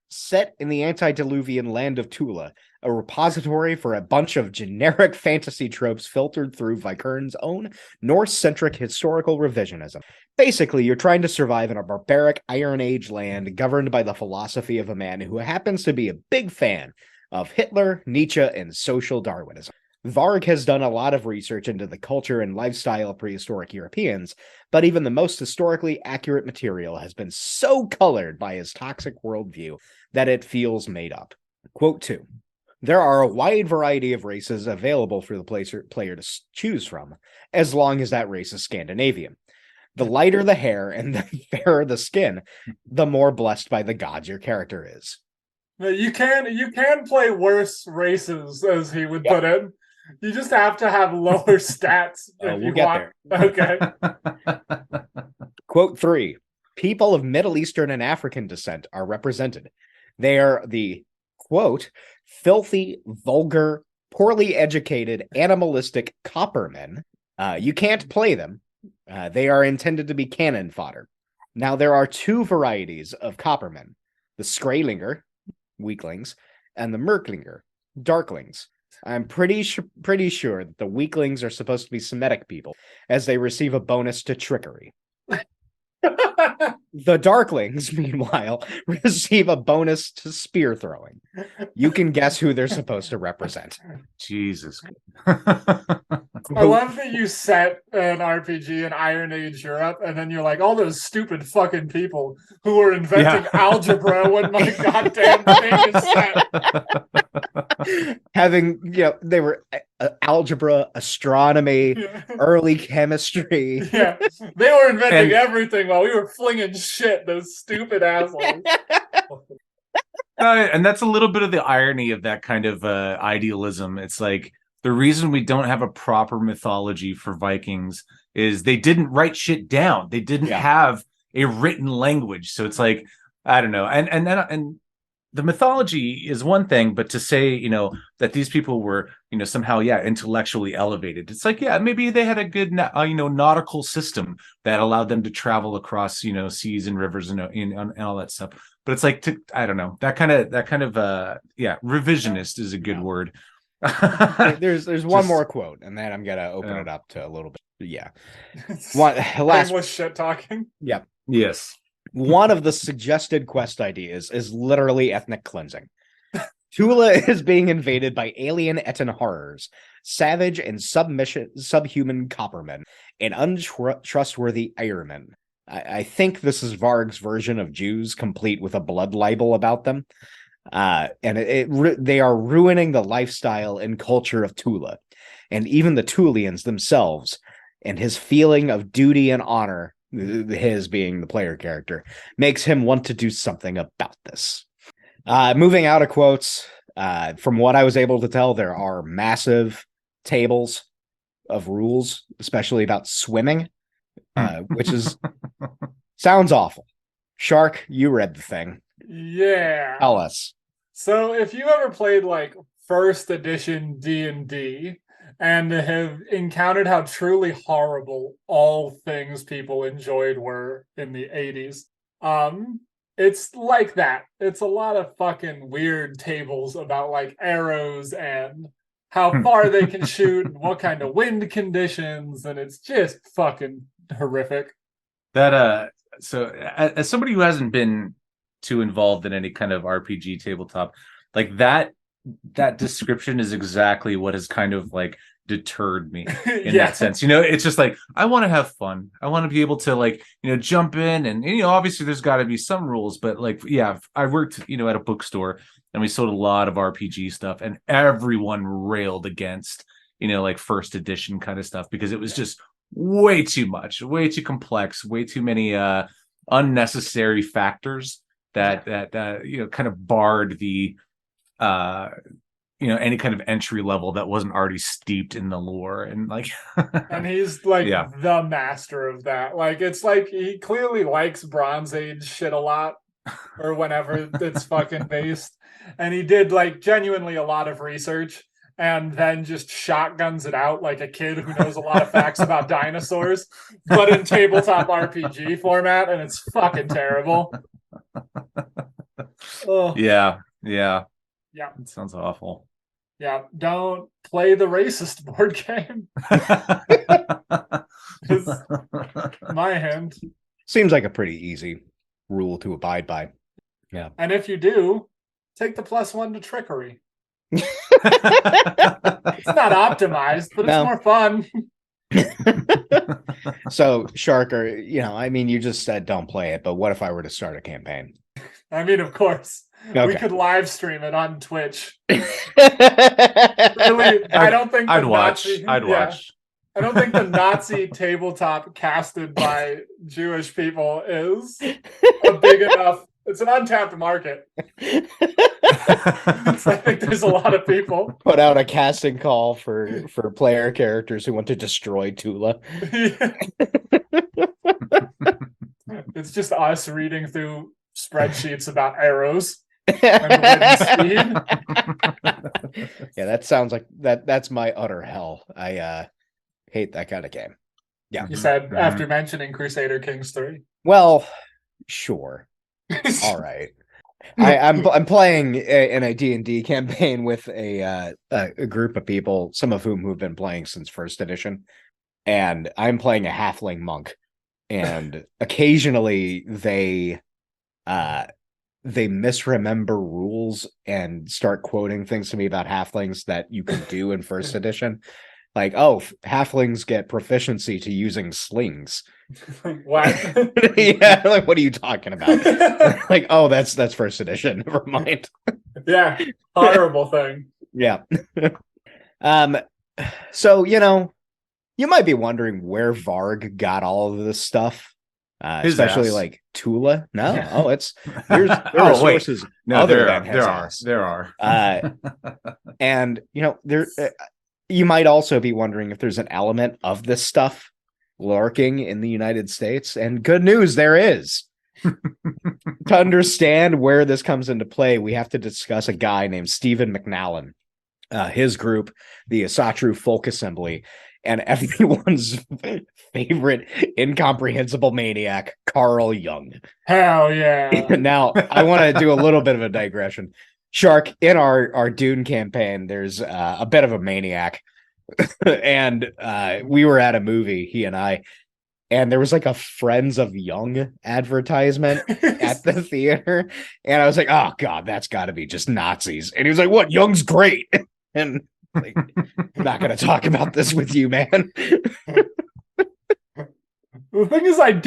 Set in the antediluvian land of Tula, a repository for a bunch of generic fantasy tropes filtered through Vikernes' own Norse-centric historical revisionism. Basically, you're trying to survive in a barbaric Iron Age land governed by the philosophy of a man who happens to be a big fan of Hitler, Nietzsche, and social Darwinism. Varg has done a lot of research into the culture and lifestyle of prehistoric Europeans, but even the most historically accurate material has been so colored by his toxic worldview that it feels made up. Quote 2. There are a wide variety of races available for the player to choose from, as long as that race is Scandinavian. The lighter the hair and the fairer the skin, the more blessed by the gods your character is. You can play worse races, as he would put it. You just have to have lower stats if you want. Okay. Quote 3. People of Middle Eastern and African descent are represented. They are the, quote, filthy, vulgar, poorly educated, animalistic coppermen. You can't play them. They are intended to be cannon fodder. Now, there are two varieties of coppermen. The Skraylinger, weaklings, and the Merklinger, darklings. I'm pretty sure that the weaklings are supposed to be Semitic people, as they receive a bonus to trickery. The Darklings, meanwhile, receive a bonus to spear throwing. You can guess who they're supposed to represent. Jesus. I love that you set an RPG in Iron Age Europe, and then you're like, all those stupid fucking people who were inventing algebra when my goddamn thing is set. Having, they were algebra, astronomy, early chemistry. Yeah, they were inventing everything while we were flinging shit, those stupid assholes. And that's a little bit of the irony of that kind of idealism. It's like, the reason we don't have a proper mythology for Vikings is they didn't write shit down. They didn't have a written language. So it's like, I don't know. And the mythology is one thing, but to say, that these people were, somehow, intellectually elevated. It's like, maybe they had a good, nautical system that allowed them to travel across, seas and rivers and all that stuff. But it's like, I don't know, that kind of, revisionist is a good word. There's one more quote, and then I'm gonna open it up to a little bit. Yeah, last shit talking. Yep. Yes. One of the suggested quest ideas is literally ethnic cleansing. Tula is being invaded by alien Eton horrors, savage and subhuman coppermen, and untrustworthy Ironmen. I think this is Varg's version of Jews, complete with a blood libel about them. They are ruining the lifestyle and culture of Tula, and even the Tulians themselves, and his feeling of duty and honor, his being the player character, makes him want to do something about this. Moving out of quotes, from what I was able to tell, there are massive tables of rules, especially about swimming, which is sounds awful. Shark, you read the thing. Yeah. Tell us. So if you ever played like first edition D&D and have encountered how truly horrible all things people enjoyed were in the 80s, it's like that. It's a lot of fucking weird tables about like arrows and how far they can shoot and what kind of wind conditions, and it's just fucking horrific. So as somebody who hasn't been too involved in any kind of RPG tabletop, like that description is exactly what has kind of like deterred me in that sense. It's just like, I want to have fun. I want to be able to like, jump in and obviously there's got to be some rules, but like, yeah, I worked, at a bookstore and we sold a lot of RPG stuff and everyone railed against, like first edition kind of stuff because it was just way too much, way too complex, way too many unnecessary factors that kind of barred the any kind of entry level that wasn't already steeped in the lore and like and he's like the master of that. Like it's like he clearly likes Bronze Age shit a lot or whenever it's fucking based, and he did like genuinely a lot of research and then just shotguns it out like a kid who knows a lot of facts about dinosaurs, but in tabletop RPG format, and it's fucking terrible. Yeah. It sounds awful. Yeah, don't play the racist board game. My hand. Seems like a pretty easy rule to abide by. Yeah. And if you do, take the +1 to trickery. It's not optimized, but it's more fun. So, Sharker, you just said don't play it, but what if I were to start a campaign? I mean, of course. Okay. We could live stream it on Twitch. Really, I don't think I'd watch. I don't think the Nazi tabletop casted by Jewish people is a big enough. It's an untapped market. So I think there's a lot of people. Put out a casting call for player characters who want to destroy Tula. It's just us reading through spreadsheets about arrows. Yeah, that sounds like that's my utter hell. I hate that kind of game. Yeah. You said after mentioning Crusader Kings 3. Well, sure. All right. I'm playing in a D&D campaign with a group of people, some of whom who've been playing since first edition, and I'm playing a halfling monk, and occasionally they misremember rules and start quoting things to me about halflings that you can do in first edition. Like, oh, halflings get proficiency to using slings. What? Yeah, like, what are you talking about? Like, oh, that's first edition. Never mind. Yeah, horrible thing. Yeah. So, you might be wondering where Varg got all of this stuff. Especially like Tula. No, yeah. There are sources. No, there are. And you might also be wondering if there's an element of this stuff lurking in the United States. And good news, there is. To understand where this comes into play, we have to discuss a guy named Stephen McNallen, his group, the Asatru Folk Assembly, and everyone's favorite incomprehensible maniac, Carl Jung. Hell yeah. Now, I want to do a little bit of a digression. Shark, in our Dune campaign, there's a bit of a maniac. And we were at a movie, he and I, and there was like a Friends of Jung advertisement at the theater. And I was like, oh, God, that's got to be just Nazis. And he was like, what? Jung's great. And like, I'm not going to talk about this with you, man. The thing is, I've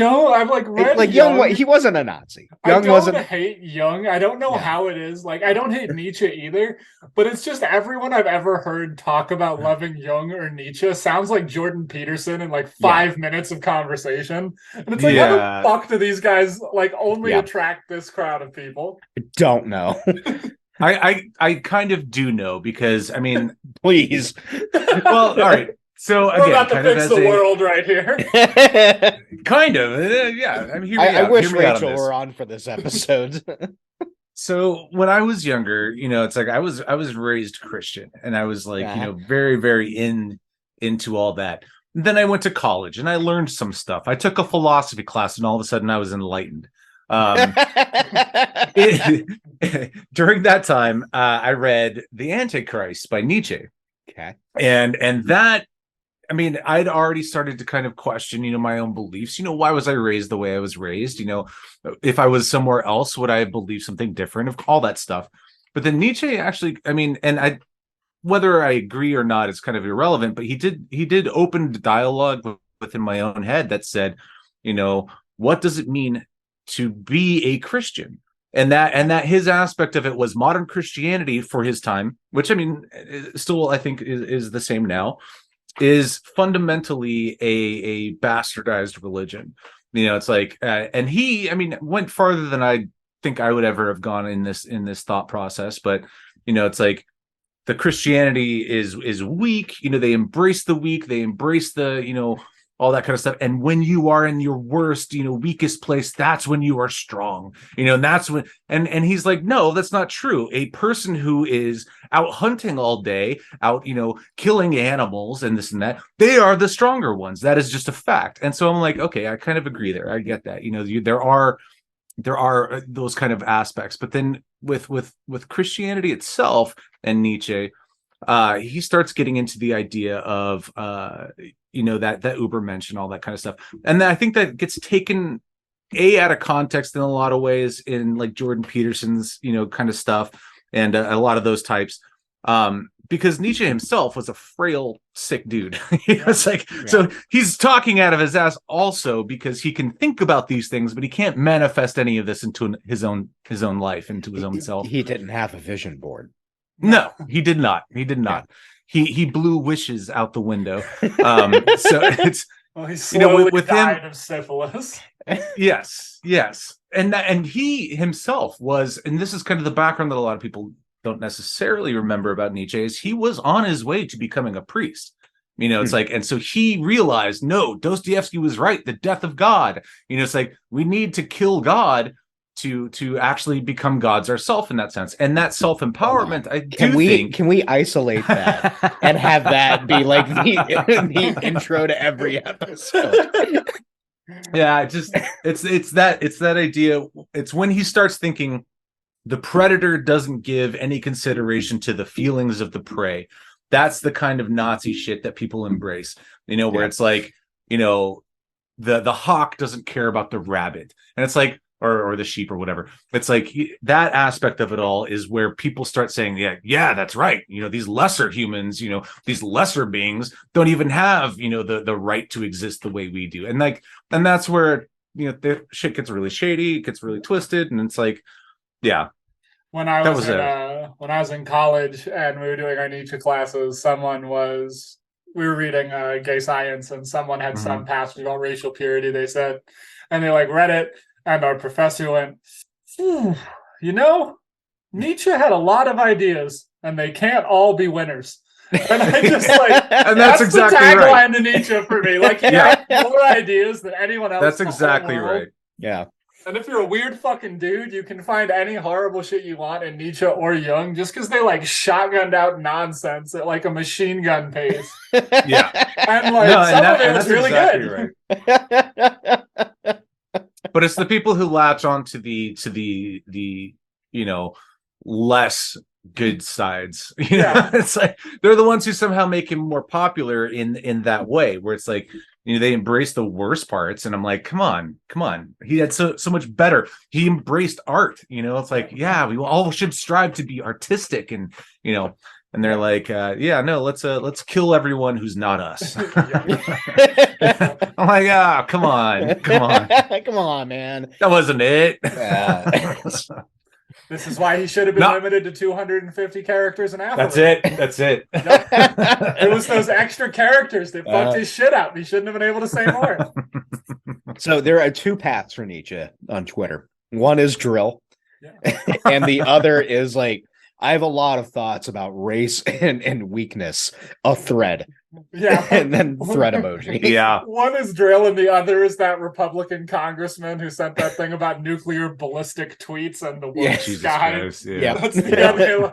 like read Like Jung. he wasn't a Nazi. I Jung don't wasn't. hate Jung. I don't know how it is. Like, I don't hate Nietzsche either, but it's just everyone I've ever heard talk about loving Jung or Nietzsche sounds like Jordan Peterson in like 5 minutes of conversation. And it's like, how the fuck do these guys like only attract this crowd of people? I don't know. I kind of do know, because I mean, please. Well, all right. So again, we're about to fix the world right here. Kind of, yeah. I mean, I wish Rachel were on for this episode. So when I was younger, it's like I was raised Christian, and I was like, very, very into all that. And then I went to college and I learned some stuff. I took a philosophy class, and all of a sudden I was enlightened. During that time, I read The Antichrist by Nietzsche. Okay. And that, I mean, I'd already started to kind of question, my own beliefs. Why was I raised the way I was raised? If I was somewhere else, would I believe something different? Of all that stuff. But then Nietzsche actually, I mean, and whether I agree or not is kind of irrelevant, but he did open dialogue within my own head that said, what does it mean to be a Christian? And that his aspect of it was modern Christianity for his time, which I mean, still I think is the same now, is fundamentally a bastardized religion. It's like, and he, I mean, went farther than I think I would ever have gone in this thought process. But it's like the Christianity is weak. They embrace the weak. They embrace the all that kind of stuff. And when you are in your worst, weakest place, that's when you are strong, and that's when, and he's like, no, that's not true. A person who is out hunting all day, out, killing animals and this and that, they are the stronger ones. That is just a fact. And so I'm like, okay, I kind of agree there. I get that. There are those kind of aspects, but then with Christianity itself and Nietzsche, he starts getting into the idea of that Ubermensch and all that kind of stuff, and then I think that gets taken out of context in a lot of ways in like Jordan Peterson's kind of stuff, and a lot of those types, because Nietzsche himself was a frail, sick dude. So he's talking out of his ass also, because he can think about these things, but he can't manifest any of this into his own life, into his own self. He didn't have a vision board. No, he did not. Yeah. He blew wishes out the window. So it's he slowly with died of syphilis. Yes, and he himself was, and this is kind of the background that a lot of people don't necessarily remember about Nietzsche, is he was on his way to becoming a priest. It's like, and so he realized, no, Dostoevsky was right. The death of God. It's like we need to kill God to actually become gods ourselves in that sense, and that self-empowerment. Can we isolate that and have that be like the intro to every episode? Yeah, it's that idea. It's when he starts thinking the predator doesn't give any consideration to the feelings of the prey. That's the kind of Nazi shit that people embrace. Where it's like, the hawk doesn't care about the rabbit, and it's like, or the sheep or whatever. It's like that aspect of it all is where people start saying, yeah, that's right. These lesser humans, these lesser beings don't even have, the right to exist the way we do. And that's where, the shit gets really shady, gets really twisted. And it's like, yeah. When I was in college and we were doing our Nietzsche classes, we were reading Gay Science, and someone had some passage about racial purity, they said, and they read it. And our professor went, Nietzsche had a lot of ideas, and they can't all be winners. And I just and that's exactly the tagline to Nietzsche for me. He had more ideas than anyone else. That's exactly right. Yeah. And if you're a weird fucking dude, you can find any horrible shit you want in Nietzsche or Jung, just because they shotgunned out nonsense at a machine gun pace. Yeah. And some of it was really good. Right. But it's the people who latch on to the less good sides. It's like they're the ones who somehow make him more popular in that way, where it's like, they embrace the worst parts, and I'm like, come on, he had so much better. He embraced art. It's like, we all should strive to be artistic, and and they're like, yeah, no, let's kill everyone who's not us. I'm like, come on. Come on, man. That wasn't it. This is why he should have been limited to 250 characters an hour. That's it. It was those extra characters that fucked his shit up. He shouldn't have been able to say more. So there are two paths for Nietzsche on Twitter. One is drill, and the other is like, I have a lot of thoughts about race and weakness. A thread. Yeah. And then thread emoji. Yeah. One is drill and the other is that Republican congressman who sent that thing about nuclear ballistic tweets and the woke sky. Christ, yeah. That's the other.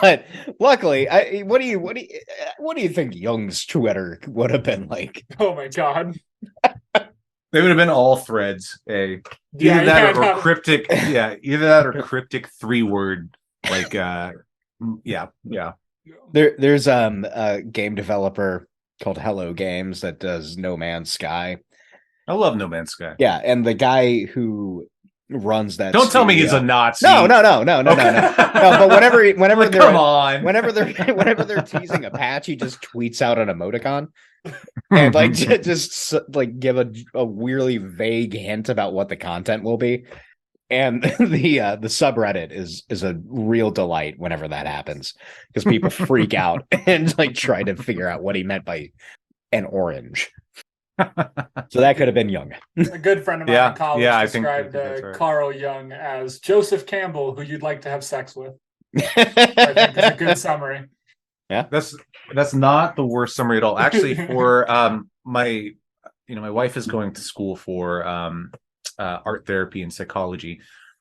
But luckily, what do you think Young's Twitter would have been like? Oh my God. They would have been all threads. Either that or cryptic. Yeah, either that or cryptic 3-word. Like, yeah. There's a game developer called Hello Games that does No Man's Sky. I love No Man's Sky. Yeah, and the guy who runs that. Don't tell me he's a Nazi. No. But whenever like, they're come on, whenever they're teasing a patch, he just tweets out an emoticon. And like just like give a weirdly vague hint about what the content will be, and the subreddit is a real delight whenever that happens, because people freak out and like try to figure out what he meant by an orange. So that could have been Young. A good friend of mine in college described right. Carl Jung as Joseph Campbell, who you'd like to have sex with. I think is a good summary. Yeah, that's not the worst summary at all. Actually, for my wife is going to school for art therapy and psychology,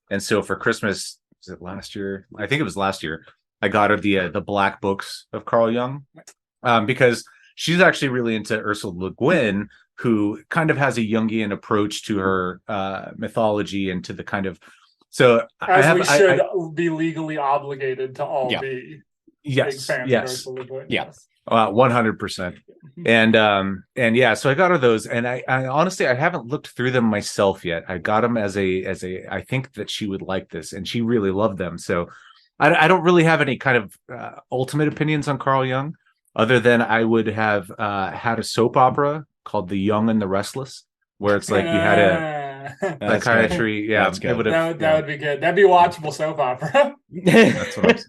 and so for Christmas, was it last year? I think it was last year. I got her the black books of Carl Jung, because she's actually really into Ursula Le Guin, who kind of has a Jungian approach to her mythology and to the kind of. So we should be legally obligated to all be. Yes. Big fans of Ursula Le Guin. Yes. 100%. And yeah, so I got her those, and I honestly I haven't looked through them myself yet. I got them as a I think that she would like this, and she really loved them. So I don't really have any kind of ultimate opinions on Carl Jung, other than I would have had a soap opera called The Young and the Restless, where it's like you had a psychiatry. Yeah, that's good. That would be good. That'd be watchable soap opera. That's what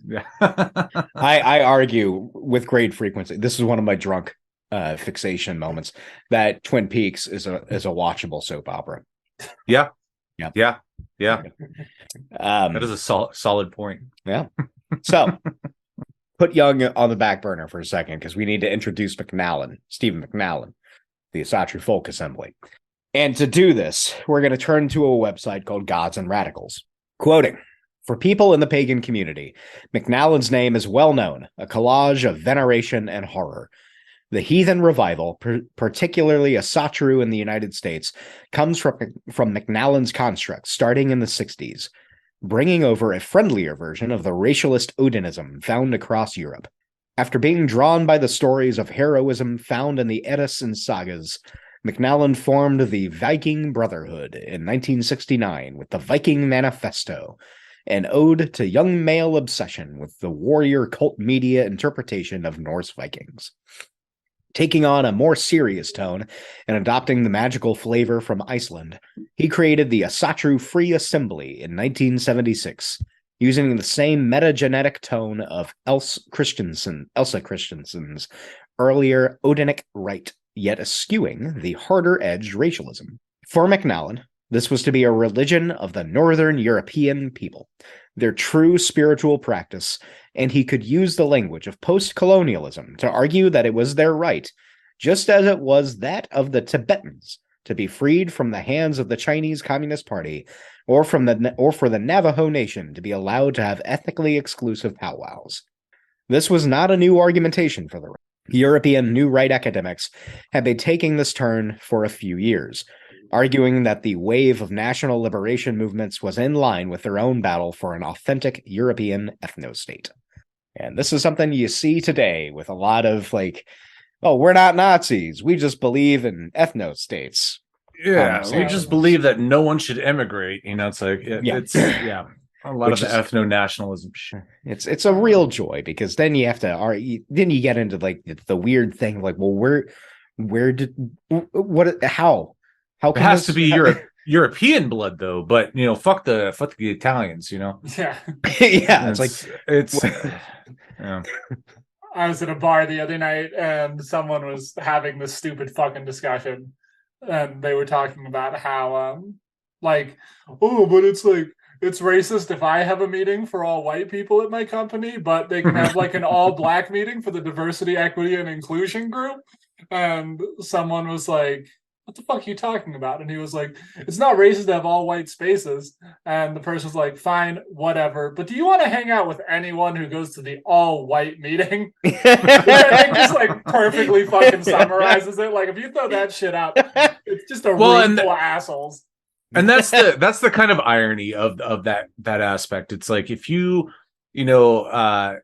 I argue with great frequency. This is one of my drunk fixation moments, that Twin Peaks is a watchable soap opera. Yeah. That is a solid point. Yeah. So put Young on the back burner for a second, because we need to introduce Stephen McNallen, the Asatru Folk Assembly. And to do this, we're going to turn to a website called Gods and Radicals. Quoting, "For people in the pagan community, McNallen's name is well known, a collage of veneration and horror. The heathen revival, particularly Asatru in the United States, comes from McNallen's construct starting in the 60s, bringing over a friendlier version of the racialist Odinism found across Europe. After being drawn by the stories of heroism found in the Eddas and sagas, McNallen formed the Viking Brotherhood in 1969 with the Viking Manifesto, an ode to young male obsession with the warrior cult media interpretation of Norse Vikings. Taking on a more serious tone and adopting the magical flavor from Iceland, he created the Asatru Free Assembly in 1976, using the same metagenetic tone of Elsa Christensen's earlier Odinic rite, yet eschewing the harder-edged racialism. For McNallen, this was to be a religion of the Northern European people, their true spiritual practice, and he could use the language of post-colonialism to argue that it was their right, just as it was that of the Tibetans, to be freed from the hands of the Chinese Communist Party, or for the Navajo Nation to be allowed to have ethnically exclusive powwows. This was not a new argumentation for the right. European New Right academics had been taking this turn for a few years, arguing that the wave of national liberation movements was in line with their own battle for an authentic European ethno-state. And this is something you see today with a lot of like, oh, we're not Nazis, we just believe in ethno-states. Yeah, we just believe that no one should emigrate. It's A lot of the ethno-nationalism shit. It's a real joy, because then you have to then you get into like the weird thing, like, well, how it has to be European blood though, but fuck the Italians, Yeah. Yeah, it's yeah. I was at a bar the other night and someone was having this stupid fucking discussion, and they were talking about how but it's racist if I have a meeting for all white people at my company, but they can have like an all black meeting for the diversity, equity, and inclusion group. And someone was like, what the fuck are you talking about? And he was like, it's not racist to have all white spaces. And the person was like, fine, whatever. But do you want to hang out with anyone who goes to the all white meeting? Which I think just like perfectly fucking summarizes it. Like, if you throw that shit out, it's just a room full of assholes. And that's the kind of irony of that aspect. It's like, if you want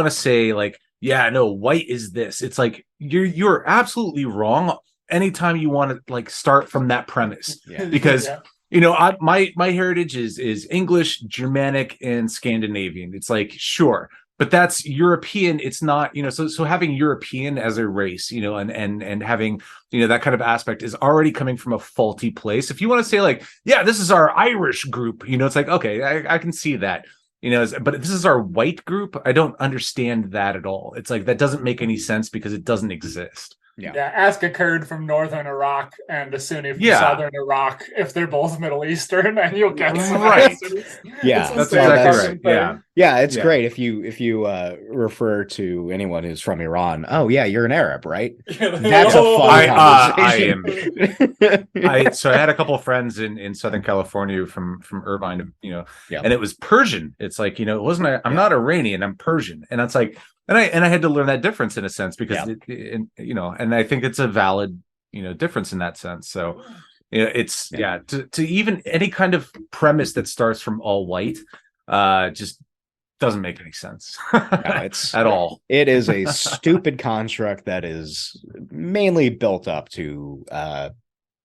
to say like, yeah, no, white is this, it's like you're absolutely wrong anytime you want to like start from that premise. Yeah. Because my heritage is English, Germanic, and Scandinavian. It's like, sure, but that's European. It's not, so having European as a race, and having, that kind of aspect is already coming from a faulty place. If you want to say like, yeah, this is our Irish group, it's like, okay, I can see that, but this is our white group. I don't understand that at all. It's like, that doesn't make any sense because it doesn't exist. Yeah, ask a Kurd from northern Iraq and a Sunni from southern Iraq if they're both Middle Eastern, and you'll get some answers. Yeah, that's exactly right. Yeah, it's great if you refer to anyone who's from Iran. Oh yeah, you're an Arab, right? That's a fun conversation. So I had a couple of friends in Southern California from Irvine, and it was Persian. It's like, it wasn't. I'm not Iranian. I'm Persian, and it's like. And I had to learn that difference in a sense, because and I think it's a valid difference in that sense. So it's to even any kind of premise that starts from all white just doesn't make any sense at all. It is a stupid construct that is mainly built up to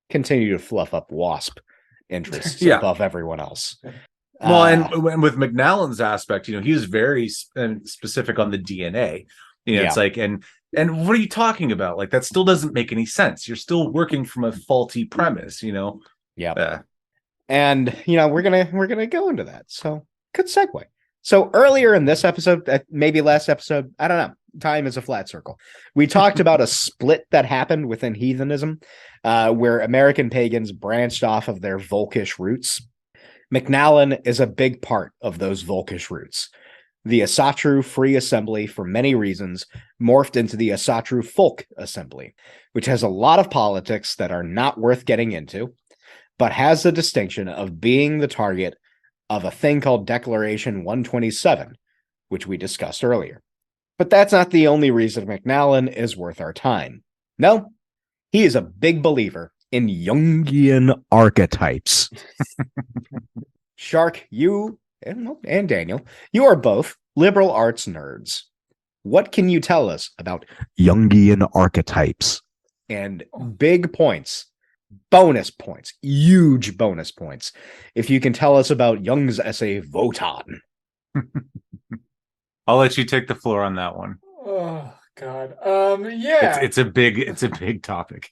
continue to fluff up WASP interests above everyone else. Well, and with McNallen's aspect, he was very specific on the DNA. It's like, and what are you talking about? Like, that still doesn't make any sense. You're still working from a faulty premise, Yeah. And we're gonna go into that. So good segue. So earlier in this episode, maybe last episode, I don't know. Time is a flat circle. We talked about a split that happened within heathenism, where American pagans branched off of their Volkish roots. McNallen is a big part of those Volkish roots. The Asatru Free Assembly, for many reasons, morphed into the Asatru Folk Assembly, which has a lot of politics that are not worth getting into, but has the distinction of being the target of a thing called Declaration 127, which we discussed earlier. But that's not the only reason McNallen is worth our time. No, he is a big believer in Jungian archetypes. Shark, you and Daniel, you are both liberal arts nerds. What can you tell us about Jungian archetypes? And big points, bonus points, huge bonus points, if you can tell us about Jung's essay Wotan. I'll let you take the floor on that one. Oh God. It's a big topic.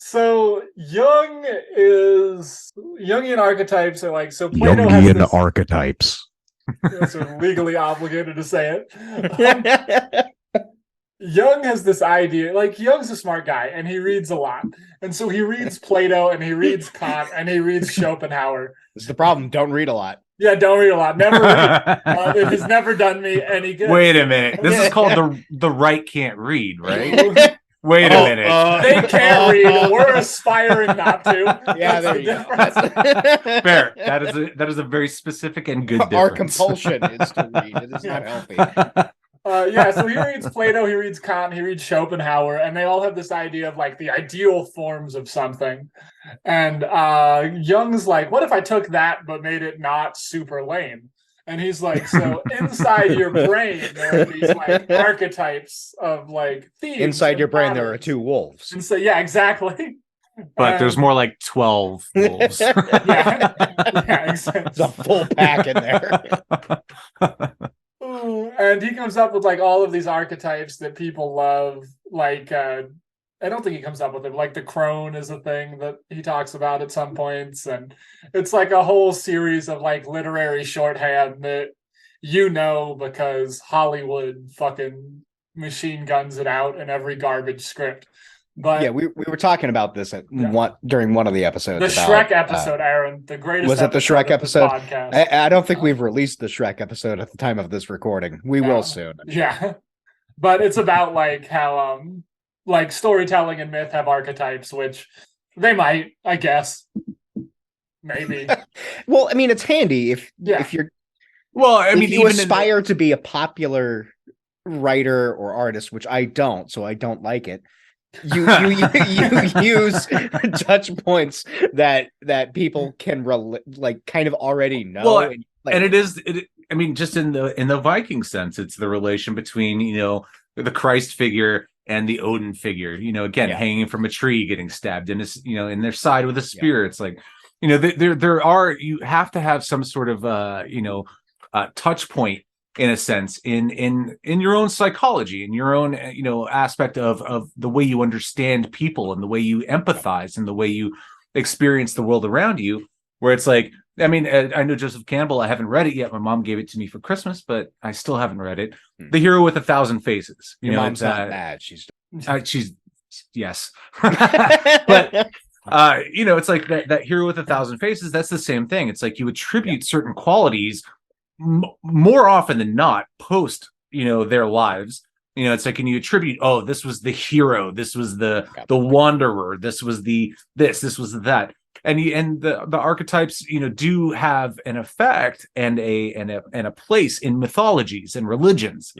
So Jungian archetypes are like, so Plato Jungian has archetypes. So legally obligated to say it. Jung has this idea, like Jung's a smart guy and he reads a lot. And so he reads Plato and he reads Kant and he reads Schopenhauer. This is the problem. Don't read a lot. Yeah, don't read a lot. Never read. It has never done me any good. Wait a minute. This is called the right can't read, right? Wait a minute. They can't read. We're aspiring not to. Yeah, there you go. Fair. That is a very specific and good difference. Our compulsion is to read. It is not healthy. So he reads Plato, he reads Kant, he reads Schopenhauer, and they all have this idea of like the ideal forms of something. And Jung's like, what if I took that but made it not super lame? And he's like, so inside your brain, there are these like archetypes of like themes. Inside your brain, there are two wolves. And so, yeah, exactly. but there's more like 12 wolves. Yeah, exactly. It's a full pack in there. Ooh, and he comes up with like all of these archetypes that people love. Like, I don't think he comes up with it. Like the crone is a thing that he talks about at some points, and it's like a whole series of like literary shorthand that because Hollywood fucking machine guns it out in every garbage script. But yeah, we were talking about this during one of the episodes. The Shrek episode, Aaron, the greatest. Was it the Shrek episode? Podcast. I don't think we've released the Shrek episode at the time of this recording. We will soon. Yeah, but it's about like how like storytelling and myth have archetypes, which they might, I guess, maybe. Well, I mean, it's handy if you're. Well, I mean, if you aspire to be a popular writer or artist, which I don't, so I don't like it. You use touch points that people can kind of already know. Well, and it is. I mean, just in the Viking sense, it's the relation between the Christ figure and the Odin figure. Again, hanging from a tree, getting stabbed in his in their side with a spear. It's like there are, you have to have some sort of touch point, in a sense, in your own psychology, in your own aspect of the way you understand people and the way you empathize and the way you experience the world around you, where it's like, I mean, I know Joseph Campbell. I haven't read it yet. My mom gave it to me for Christmas, but I still haven't read it. The Hero with 1,000 Faces. Your mom's not mad. She's yes. But it's like that Hero with 1,000 Faces. That's the same thing. It's like you attribute certain qualities more often than not post their lives. It's like, can you attribute, oh, this was the hero, this was the wanderer, this was this was that, and the archetypes do have an effect and a place in mythologies and religions.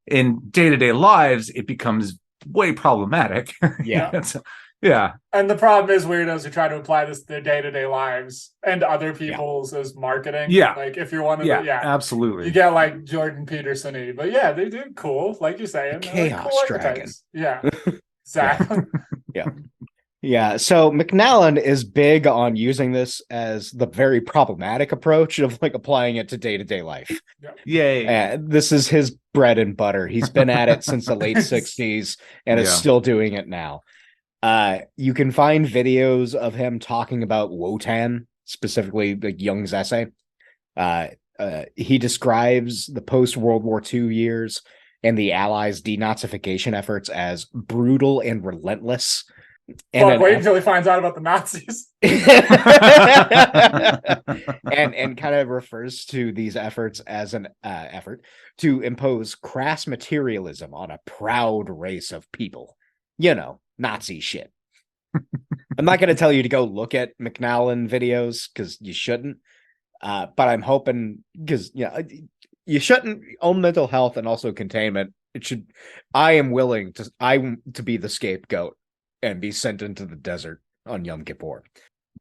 In day-to-day lives it becomes way problematic. Yeah. And the problem is weirdos who try to apply this to their day-to-day lives and other people's as marketing. Yeah. Like if you're one of absolutely. You get like Jordan Peterson-y. But yeah, they do cool, like you're saying. Chaos cool Dragon. Yeah. Exactly. Yeah. So McNallen is big on using this as the very problematic approach of like applying it to day-to-day life. Yay. This is his bread and butter. He's been at it since the late 60s and is still doing it now. You can find videos of him talking about Wotan, specifically like Jung's essay. He describes the post-World War II years and the Allies' denazification efforts as brutal and relentless. And wait until he finds out about the Nazis. and kind of refers to these efforts as an effort to impose crass materialism on a proud race of people. Nazi shit. I'm not going to tell you to go look at McNallen videos because you shouldn't. But I'm hoping, because you shouldn't own mental health and also containment. I am willing to be the scapegoat and be sent into the desert on Yom Kippur.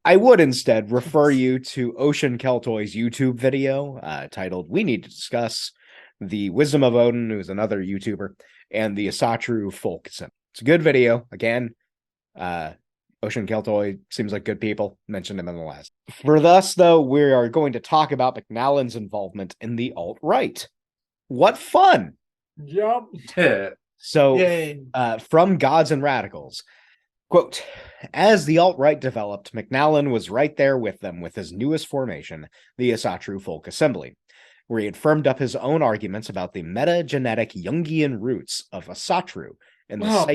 I would instead refer you to Ocean Keltoy's YouTube video titled "We Need to Discuss the Wisdom of Odin," who's another YouTuber, and the Asatru folk symbol. It's a good video. Again, Ocean Keltoy seems like good people. Mentioned him in the last. For thus, though, we are going to talk about McNallen's involvement in the alt-right. What fun! Yup. So, from Gods and Radicals, quote, as the alt-right developed, McNallen was right there with them with his newest formation, the Asatru Folk Assembly, where he had firmed up his own arguments about the metagenetic Jungian roots of Asatru.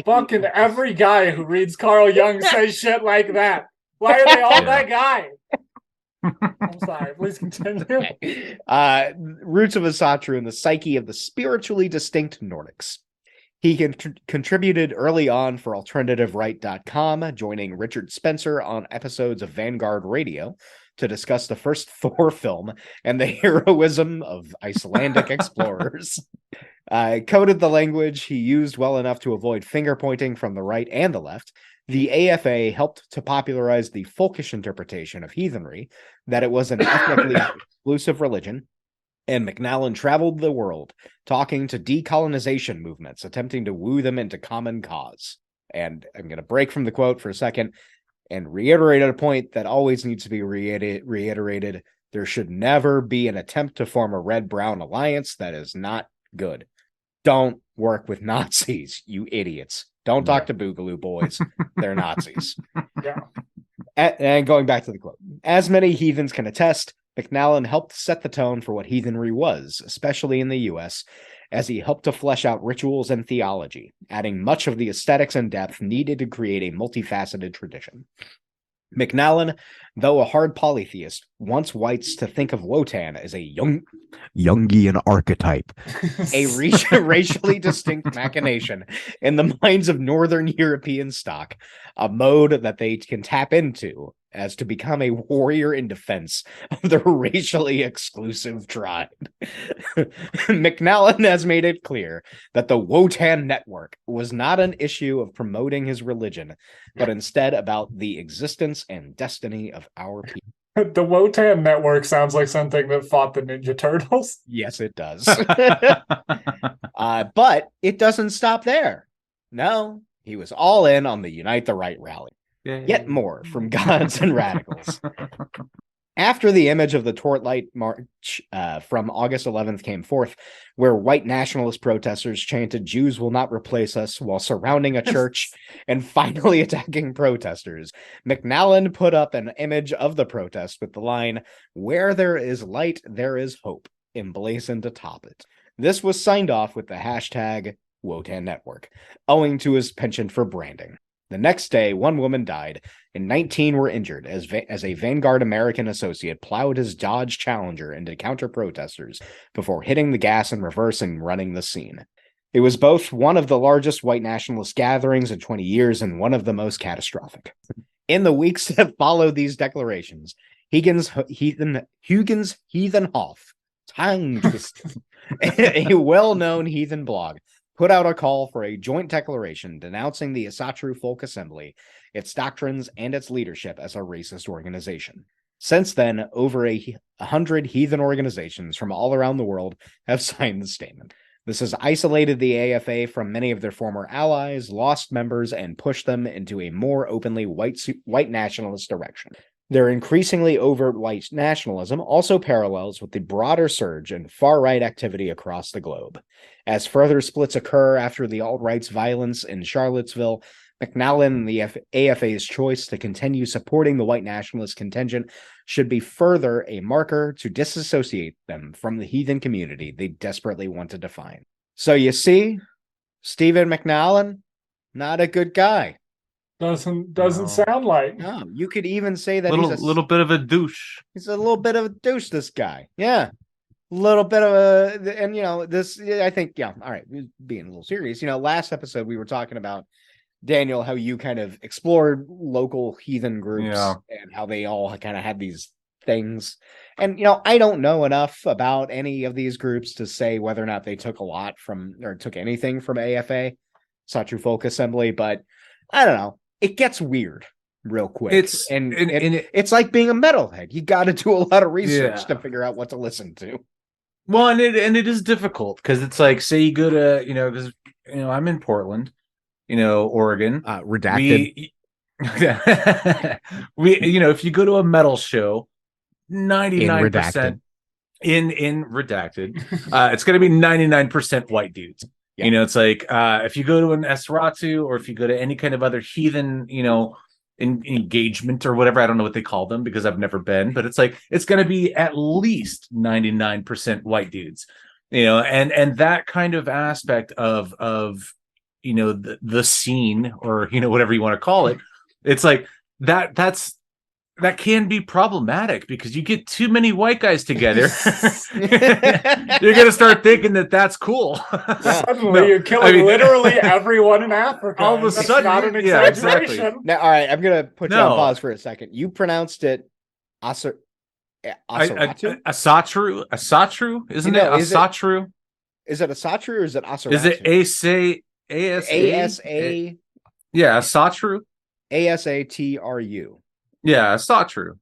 Fucking every guy who reads Carl Jung says shit like that. Why are they all that guy? I'm sorry, please continue. Roots of Asatru and the psyche of the spiritually distinct Nordics. He contributed early on for AlternativeRight.com, joining Richard Spencer on episodes of Vanguard Radio to discuss the first Thor film and the heroism of Icelandic explorers. Coded the language he used well enough to avoid finger pointing from the right and the left. The AFA helped to popularize the folkish interpretation of heathenry, that it was an ethnically exclusive religion, and McNallen traveled the world talking to decolonization movements, attempting to woo them into common cause. And I'm going to break from the quote for a second. and reiterated a point that always needs to be reiterated. There should never be an attempt to form a red-brown alliance. That is not good. Don't work with Nazis, you idiots. Don't talk to Boogaloo boys. They're Nazis. Yeah. And going back to the quote, as many heathens can attest, McNallen helped set the tone for what heathenry was, especially in the U.S., as he helped to flesh out rituals and theology, adding much of the aesthetics and depth needed to create a multifaceted tradition. McNallen, though a hard polytheist, wants whites to think of Wotan as a Jungian archetype, a racially distinct machination in the minds of Northern European stock, a mode that they can tap into as to become a warrior in defense of the racially exclusive tribe. McNallen has made it clear that the Wotan network was not an issue of promoting his religion, but instead about the existence and destiny of our people. The Wotan network sounds like something that fought the Ninja Turtles. Yes, it does. But it doesn't stop there. No, he was all in on the Unite the Right rally. Yet more from gods and radicals. After the image of the Torchlight March from August 11th came forth, where white nationalist protesters chanted, "Jews will not replace us," while surrounding a church and finally attacking protesters, McNallen put up an image of the protest with the line, "Where there is light, there is hope," emblazoned atop it. This was signed off with the hashtag Wotan Network, owing to his penchant for branding. The next day, one woman died and 19 were injured as a Vanguard American associate plowed his Dodge Challenger into counter-protesters before hitting the gas in reverse and running the scene. It was both one of the largest white nationalist gatherings in 20 years and one of the most catastrophic. In the weeks that followed these declarations, Huygens Heathenhof, tongue twisted, a well-known heathen blog, put out a call for a joint declaration denouncing the Asatru Folk Assembly, its doctrines, and its leadership as a racist organization. Since then, over 100 heathen organizations from all around the world have signed the statement. This has isolated the AFA from many of their former allies, lost members, and pushed them into a more openly white nationalist direction. Their increasingly overt white nationalism also parallels with the broader surge in far-right activity across the globe. As further splits occur after the alt-right's violence in Charlottesville, McNallen and the AFA's choice to continue supporting the white nationalist contingent should be further a marker to disassociate them from the heathen community they desperately want to define. So you see, Stephen McNallen, not a good guy. Doesn't sound like. No, you could even say that he's a little bit of a douche. He's a little bit of a douche, this guy. Yeah. A little bit of a, and this, I think, yeah. All right. Being a little serious, last episode we were talking about, Daniel, how you kind of explored local heathen groups and how they all kind of had these things. And, I don't know enough about any of these groups to say whether or not they took a lot from, or took anything from AFA, Asatru Folk Assembly, but I don't know. It gets weird real quick. It's like being a metalhead. You got to do a lot of research to figure out what to listen to. Well, and it is difficult because it's like, say you go to, I'm in Portland, Oregon. Redacted. If you go to a metal show, 99% in Redacted, it's going to be 99% white dudes. Yeah. It's like if you go to an Esratu or if you go to any kind of other heathen, engagement or whatever, I don't know what they call them because I've never been, but it's like it's going to be at least 99% white dudes, and that kind of aspect of the scene or whatever you want to call it. It's like that can be problematic because you get too many white guys together. You're going to start thinking that that's cool. Suddenly you're killing literally everyone in Africa. All of a sudden, not an exaggeration. Exactly. Now, all right, I'm going to put you on pause for a second. You pronounced it Asatru? Asatru, isn't it? Asatru? Is it Asatru or is it Asaratu? Is it ASA? Yeah, Asatru. ASATRU. Yeah, it's not true.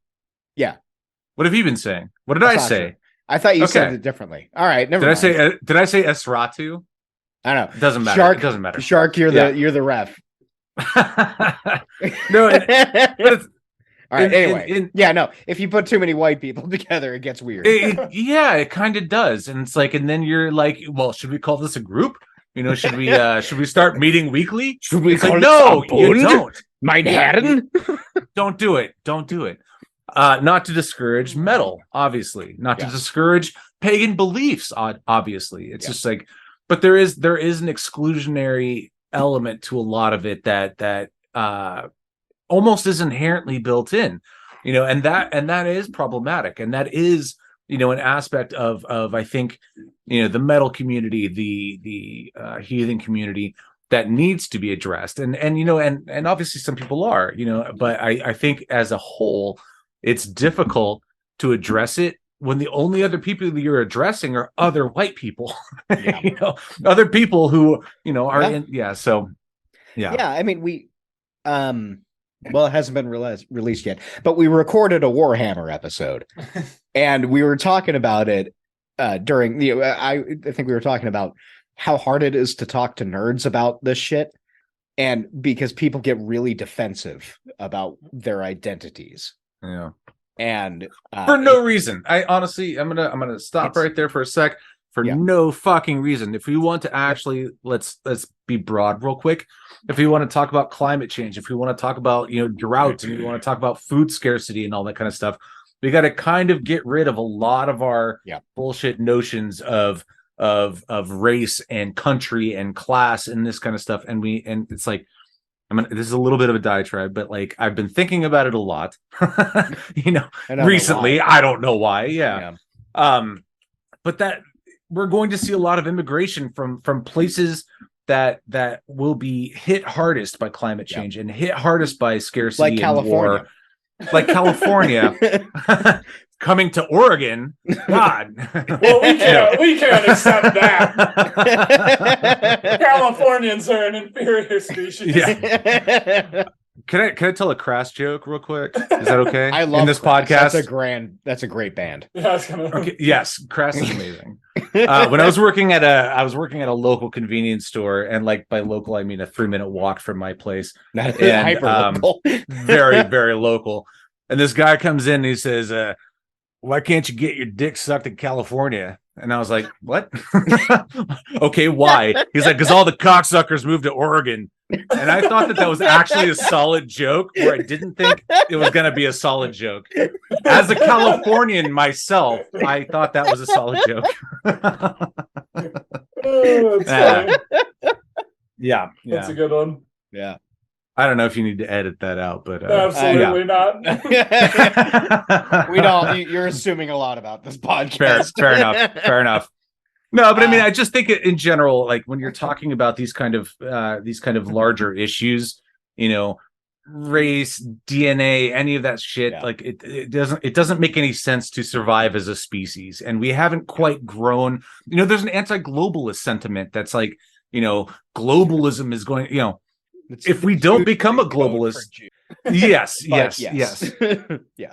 Yeah. What have you been saying? What did I say? I thought you said it differently. All right, never mind. Did I say Esratu? I don't know. It doesn't matter. Shark, it doesn't matter. Shark, you're the ref. No, but it's, all right. Anyway, no. If you put too many white people together, it gets weird. It kind of does, and it's like, and then you're like, well, should we call this a group? Should we start meeting weekly? Should we call like, it no, you don't. Manhattan? Don't do it. Don't do it. Not to discourage metal, obviously. Not to discourage pagan beliefs, obviously. It's just like, but there is an exclusionary element to a lot of it that almost is inherently built in, and that is problematic, and that is an aspect of I think the metal community, the heathen community, that needs to be addressed, and obviously some people are, but I think as a whole it's difficult to address it when the only other people that you're addressing are other white people. Other people who are I mean, we well, it hasn't been released yet, but we recorded a Warhammer episode and we were talking about it during the I think we were talking about how hard it is to talk to nerds about this shit, and because people get really defensive about their identities. Yeah. And for no reason. I honestly, I'm gonna stop right there for a sec. For no fucking reason. If we want to actually, let's be broad real quick. If we want to talk about climate change, if we want to talk about droughts, and we want to talk about food scarcity and all that kind of stuff, we got to kind of get rid of a lot of our bullshit notions of race and country and class and this kind of stuff. And it's like, this is a little bit of a diatribe, but like I've been thinking about it a lot, recently. I don't know why. Yeah. But that we're going to see a lot of immigration from places that will be hit hardest by climate change and hit hardest by scarcity, like and California. War. Like California. Coming to Oregon, God. Well, we can't accept that. Californians are an inferior species. Yeah. Can I tell a crass joke real quick? Is that okay? I love in this Crass. podcast. That's a great band. Yeah, okay. Yes, Crass is amazing. When I was working at a local convenience store, and like by local I mean a 3-minute walk from my place. That is hyper local. Very, very local. And this guy comes in and he says, why can't you get your dick sucked in California? And I was like, what? Okay, why? He's like, because all the cocksuckers moved to Oregon. And I thought that was actually a solid joke, where I didn't think it was going to be a solid joke. As a Californian myself, I thought that was a solid joke. Oh, that's funny. Yeah. That's a good one. Yeah. I don't know if you need to edit that out, but absolutely not. We don't. You're assuming a lot about this podcast. Fair enough. No, but I mean, I just think in general, like when you're talking about these kind of larger issues, race, DNA, any of that shit, like it doesn't make any sense to survive as a species, and we haven't quite grown. There's an anti-globalist sentiment that's like, globalism is going, if we don't become a globalist, yes. Yeah.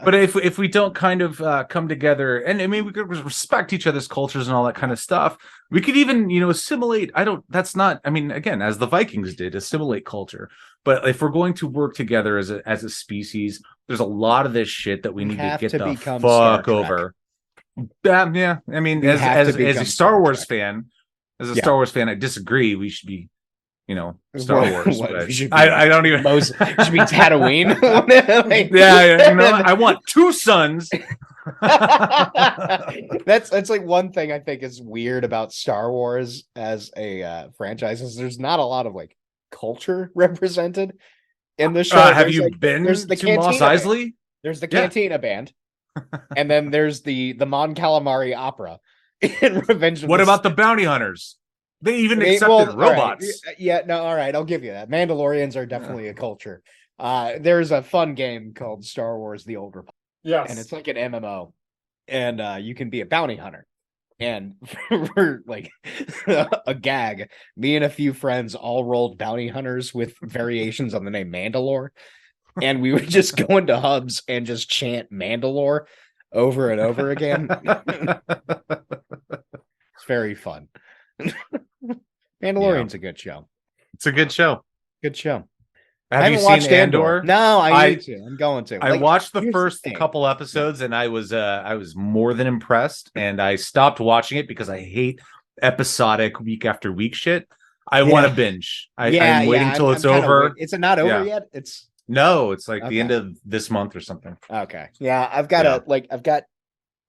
But if we don't kind of come together, and I mean, we could respect each other's cultures and all that kind of stuff, we could even, assimilate. That's not, I mean, again, as the Vikings did, assimilate culture. But if we're going to work together as a species, there's a lot of this shit that we need to get the fuck over. Yeah. I mean, as a Star Wars fan, Star Wars fan, I disagree. We should be, Star Wars. I don't even. It should be Tatooine. I want 2 sons. That's like one thing I think is weird about Star Wars as a franchise, is there's not a lot of like culture represented in the show. Have you been to Mos Eisley? There's the Cantina Band, and then there's the Mon Calamari Opera in Revenge of What about the Bounty Hunters? They even accepted robots. Right. Yeah, no, all right, I'll give you that. Mandalorians are definitely a culture. There's a fun game called Star Wars: The Old Republic. Yes. And it's like an MMO. And you can be a bounty hunter. And for like a gag, me and a few friends all rolled bounty hunters with variations on the name Mandalore. And we would just go into hubs and just chant Mandalore over and over again. It's very fun. Mandalorian's a good show. It's a good show. Good show. Have you haven't seen watched Andor? No, I I need to. I'm going to. I watched the here's first thing. couple episodes and I was more than impressed, and I stopped watching it because I hate episodic week after week shit. I want to binge. I'm waiting till it's over. Is it not over Yeah. yet? It's No, it's like the Okay. end of this month or something. okay. Yeah, I've got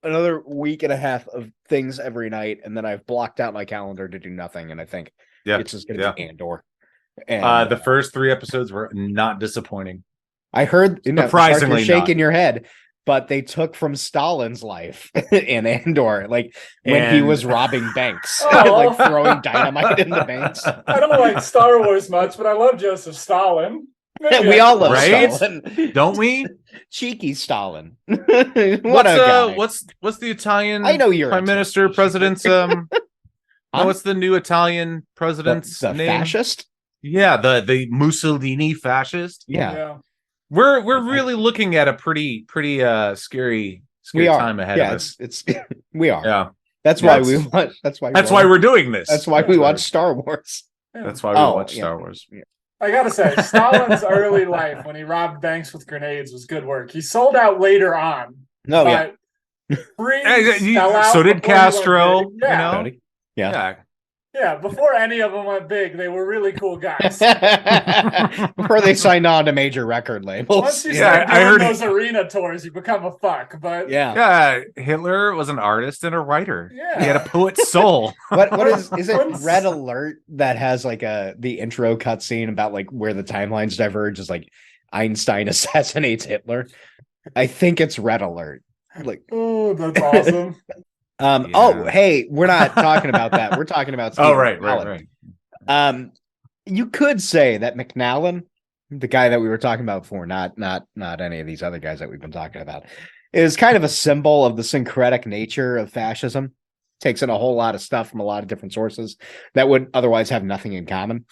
another week and a half of things every night, and then I've blocked out my calendar to do nothing, and I think it's just gonna be Andor. And The first 3 episodes were not disappointing. I heard, Surprisingly you're shaking your head, but they took from Stalin's life in Andor, like when he was robbing banks, like throwing dynamite in the banks. I don't like Star Wars much, but I love Joseph Stalin. Maybe We all love Right? Stalin, Don't we? Cheeky Stalin. What's the Italian I know you're prime minister president's what's the new Italian president's the name? fascist? Yeah, the Mussolini fascist. Yeah. We're really looking at a pretty scary time ahead of us. It's we are. Yeah. That's why we watch. That's why we're doing this. That's why we watch Star Wars. That's why we watch Star Wars. Yeah. I gotta say, Stalin's early life when he robbed banks with grenades was good work. He sold out later on. No, yeah. So did Castro. You know? Yeah, before any of them went big, they were really cool guys. Before they signed on to major record labels. Once you start doing those arena tours, you become a fuck. But Hitler was an artist and a writer. Yeah. He had a poet's soul. What is it? Red Alert that has like the intro cutscene about like where the timelines diverge is like Einstein assassinates Hitler. I think it's Red Alert. Like, oh, that's awesome. Oh, hey, we're not talking about that. We're talking about Stephen right. You could say that McNallen, the guy that we were talking about before, not any of these other guys that we've been talking about, is kind of a symbol of the syncretic nature of fascism. Takes in a whole lot of stuff from a lot of different sources that would otherwise have nothing in common.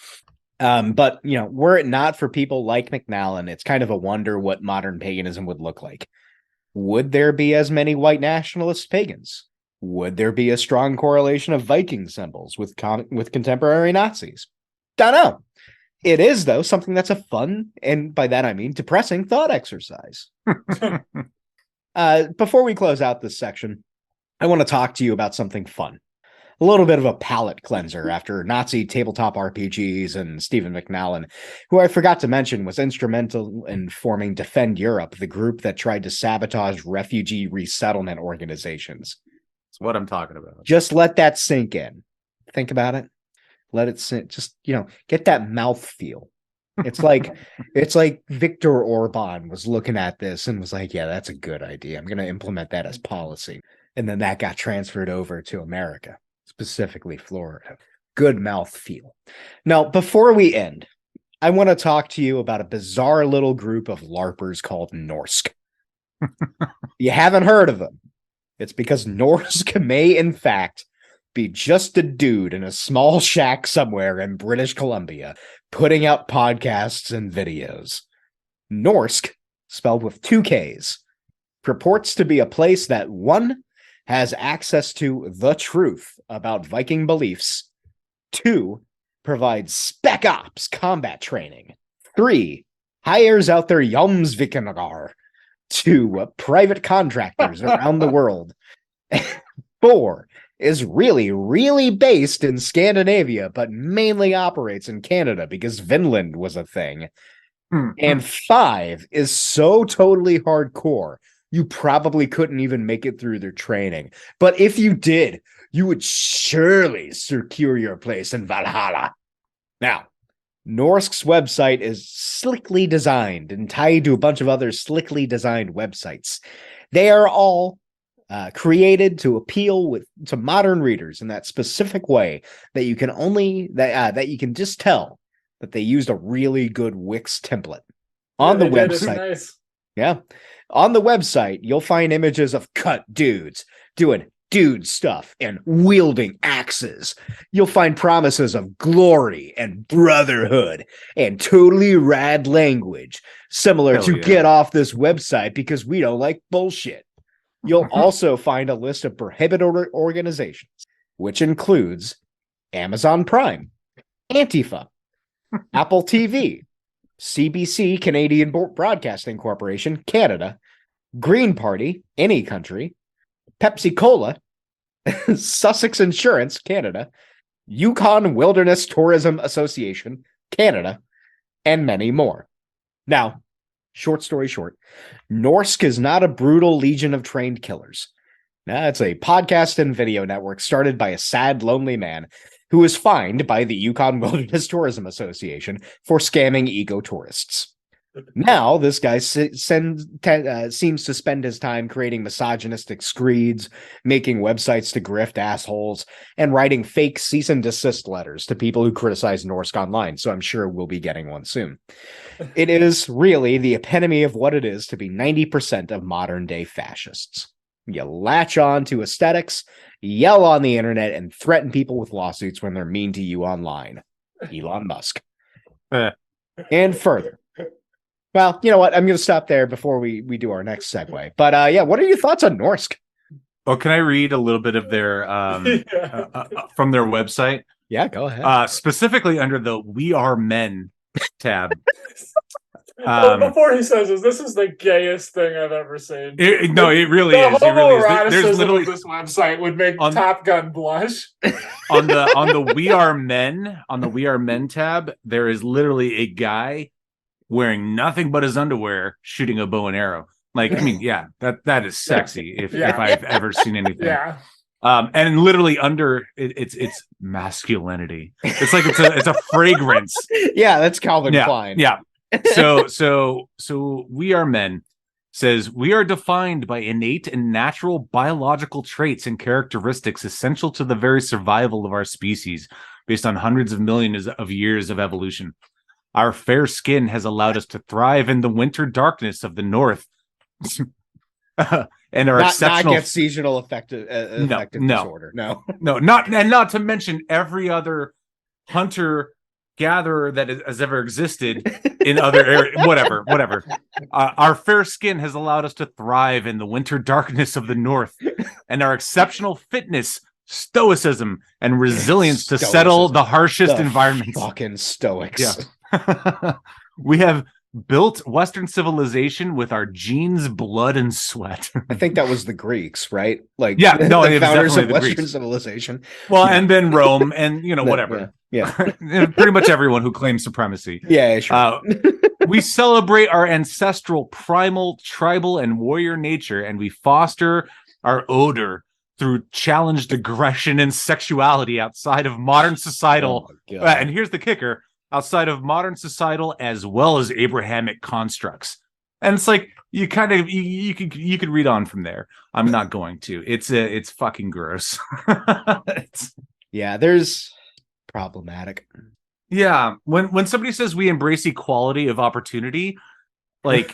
But were it not for people like McNallen, it's kind of a wonder what modern paganism would look like. Would there be as many white nationalist pagans? Would there be a strong correlation of Viking symbols with contemporary Nazis? Don't know. It is, though, something that's a fun, and by that I mean depressing, thought exercise. Before we close out this section, I want to talk to you about something fun. A little bit of a palate cleanser after Nazi tabletop RPGs and Stephen McNallen, who I forgot to mention was instrumental in forming Defend Europe, the group that tried to sabotage refugee resettlement organizations. That's what I'm talking about. Just let that sink in. Think about it. Let it sink. Just, get that mouth feel. It's like Viktor Orban was looking at this and was like, yeah, that's a good idea. I'm going to implement that as policy. And then that got transferred over to America, specifically Florida. Good mouth feel. Now, before we end, I want to talk to you about a bizarre little group of LARPers called Norsk. You haven't heard of them. It's because Norsk may, in fact, be just a dude in a small shack somewhere in British Columbia, putting out podcasts and videos. Norsk, spelled with 2 Ks, purports to be a place that, 1, has access to the truth about Viking beliefs, 2, provides spec ops combat training, 3, hires out their Jomsvikingar to private contractors around the world, 4, is really, really based in Scandinavia, but mainly operates in Canada because Vinland was a thing. And 5 is so totally hardcore, you probably couldn't even make it through their training. But if you did, you would surely secure your place in Valhalla. Now, Norsk's website is slickly designed and tied to a bunch of other slickly designed websites. They are all created to appeal to modern readers in that specific way that you can that you can just tell that they used a really good Wix template on the website. Nice. Yeah. On the website, you'll find images of cut dudes doing dude stuff and wielding axes. You'll find promises of glory and brotherhood and totally rad language, similar to get off this website because we don't like bullshit. You'll also find a list of prohibited organizations, which includes Amazon Prime, Antifa, Apple TV, CBC, Canadian Broadcasting Corporation, Canada, Green Party, any country, Pepsi Cola, Sussex Insurance, Canada, Yukon Wilderness Tourism Association, Canada, and many more. Now, short story short, Norsk is not a brutal legion of trained killers. It's a podcast and video network started by a sad, lonely man who was fined by the Yukon Wilderness Tourism Association for scamming eco-tourists. Now, this guy seems to spend his time creating misogynistic screeds, making websites to grift assholes, and writing fake cease and desist letters to people who criticize Norsk online, so I'm sure we'll be getting one soon. It is really the epitome of what it is to be 90% of modern-day fascists. You latch on to aesthetics, yell on the internet, and threaten people with lawsuits when they're mean to you online. Elon Musk. And further. Well, you know what? I'm going to stop there before we do our next segue. But yeah, what are your thoughts on Norsk? Oh, can I read a little bit of their from their website? Yeah, go ahead. Specifically under the "We Are Men" tab. Well, before he says this is the gayest thing I've ever seen. It really is. It really is. There's literally this website would make Top Gun blush. on the "We Are Men" tab, there is literally a guy wearing nothing but his underwear, shooting a bow and arrow. Like, I mean, yeah, that is sexy if I've ever seen anything. Yeah. And literally under it's masculinity. It's like it's a fragrance. Yeah, that's Calvin Klein. Yeah. So We Are Men says we are defined by innate and natural biological traits and characteristics essential to the very survival of our species, based on hundreds of millions of years of evolution. Our fair skin has allowed us to thrive in the winter darkness of the north. And our exceptional not get seasonal affective disorder. No, not to mention every other hunter gatherer that has ever existed in other areas. Whatever. Our fair skin has allowed us to thrive in the winter darkness of the north, and our exceptional fitness, stoicism, and resilience to settle the harshest environments. Fucking stoics. Yeah. We have built Western civilization with our genes, blood, and sweat. I think that was the Greeks, right? Like, yeah, no, the founders of the Western Greeks. civilization. Well, and then Rome, and whatever. Yeah. Pretty much everyone who claims supremacy. Yeah, sure. We celebrate our ancestral, primal, tribal, and warrior nature, and we foster our odor through challenged aggression and sexuality outside of modern societal. And here's the kicker: outside of modern societal as well as Abrahamic constructs. And it's like you could read on from there. I'm not going to. It's fucking gross. Yeah, there's problematic. Yeah, when somebody says we embrace equality of opportunity, like,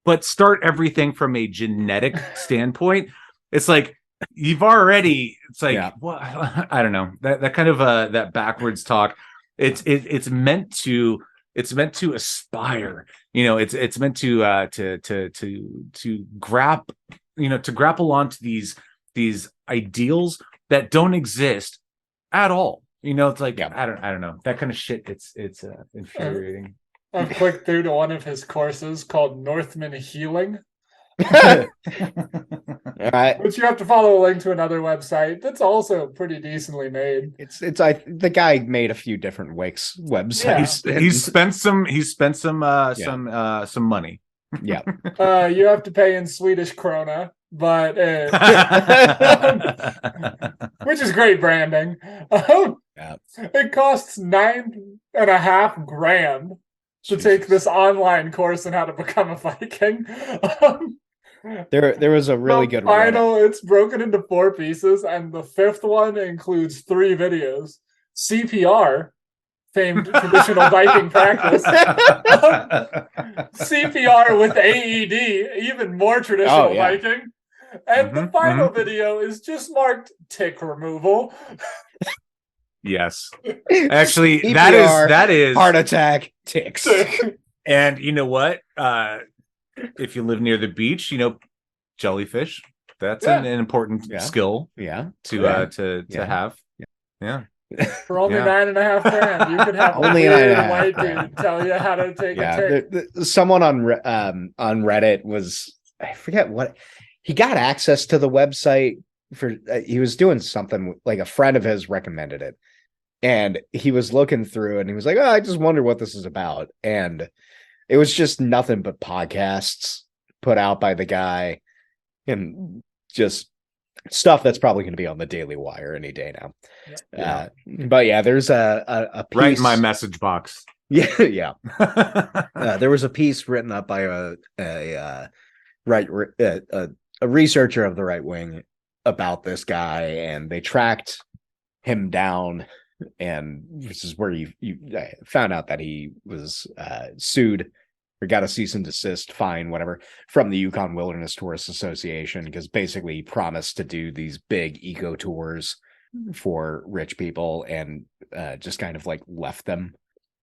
but start everything from a genetic standpoint, it's like you've already. It's like what I don't know, that kind of that backwards talk. It's meant to aspire. It's meant to grapple onto these ideals that don't exist at all. It's like I don't know, that kind of shit. It's infuriating. I've clicked through to one of his courses called Northman Healing. All right. But you have to follow a link to another website that's also pretty decently made. The guy made a few different Wix websites. Yeah. He's spent some money. Yeah. You have to pay in Swedish krona, but which is great branding. It costs $9,500 to take this online course on how to become a Viking. There was a really good one. It's broken into 4 pieces, and the 5th one includes 3 videos. CPR, famed traditional Viking practice. CPR with AED, even more traditional Viking. And the final video is just marked tick removal. Yes. Actually, CPR, that is heart attack, ticks. And you know what? If you live near the beach, jellyfish. That's an important skill. Yeah. To have. Yeah. For only Yeah. 9.5 grand, you could have Only a weird 9.5 white grand. dude tell you how to take a tick. Someone on Reddit was, I forget what, he got access to the website for he was doing something, like a friend of his recommended it, and he was looking through and he was like, oh, I just wonder what this is about, and it was just nothing but podcasts put out by the guy and just stuff that's probably going to be on the Daily Wire any day now. Yeah. But yeah, there's a piece Right in my message box. Yeah, yeah. There was a piece written up by a researcher of the right wing about this guy, and they tracked him down, and this is where you found out that he was sued or got a cease and desist fine, whatever, from the Yukon Wilderness Tourists Association, because basically he promised to do these big eco tours for rich people and just kind of like left them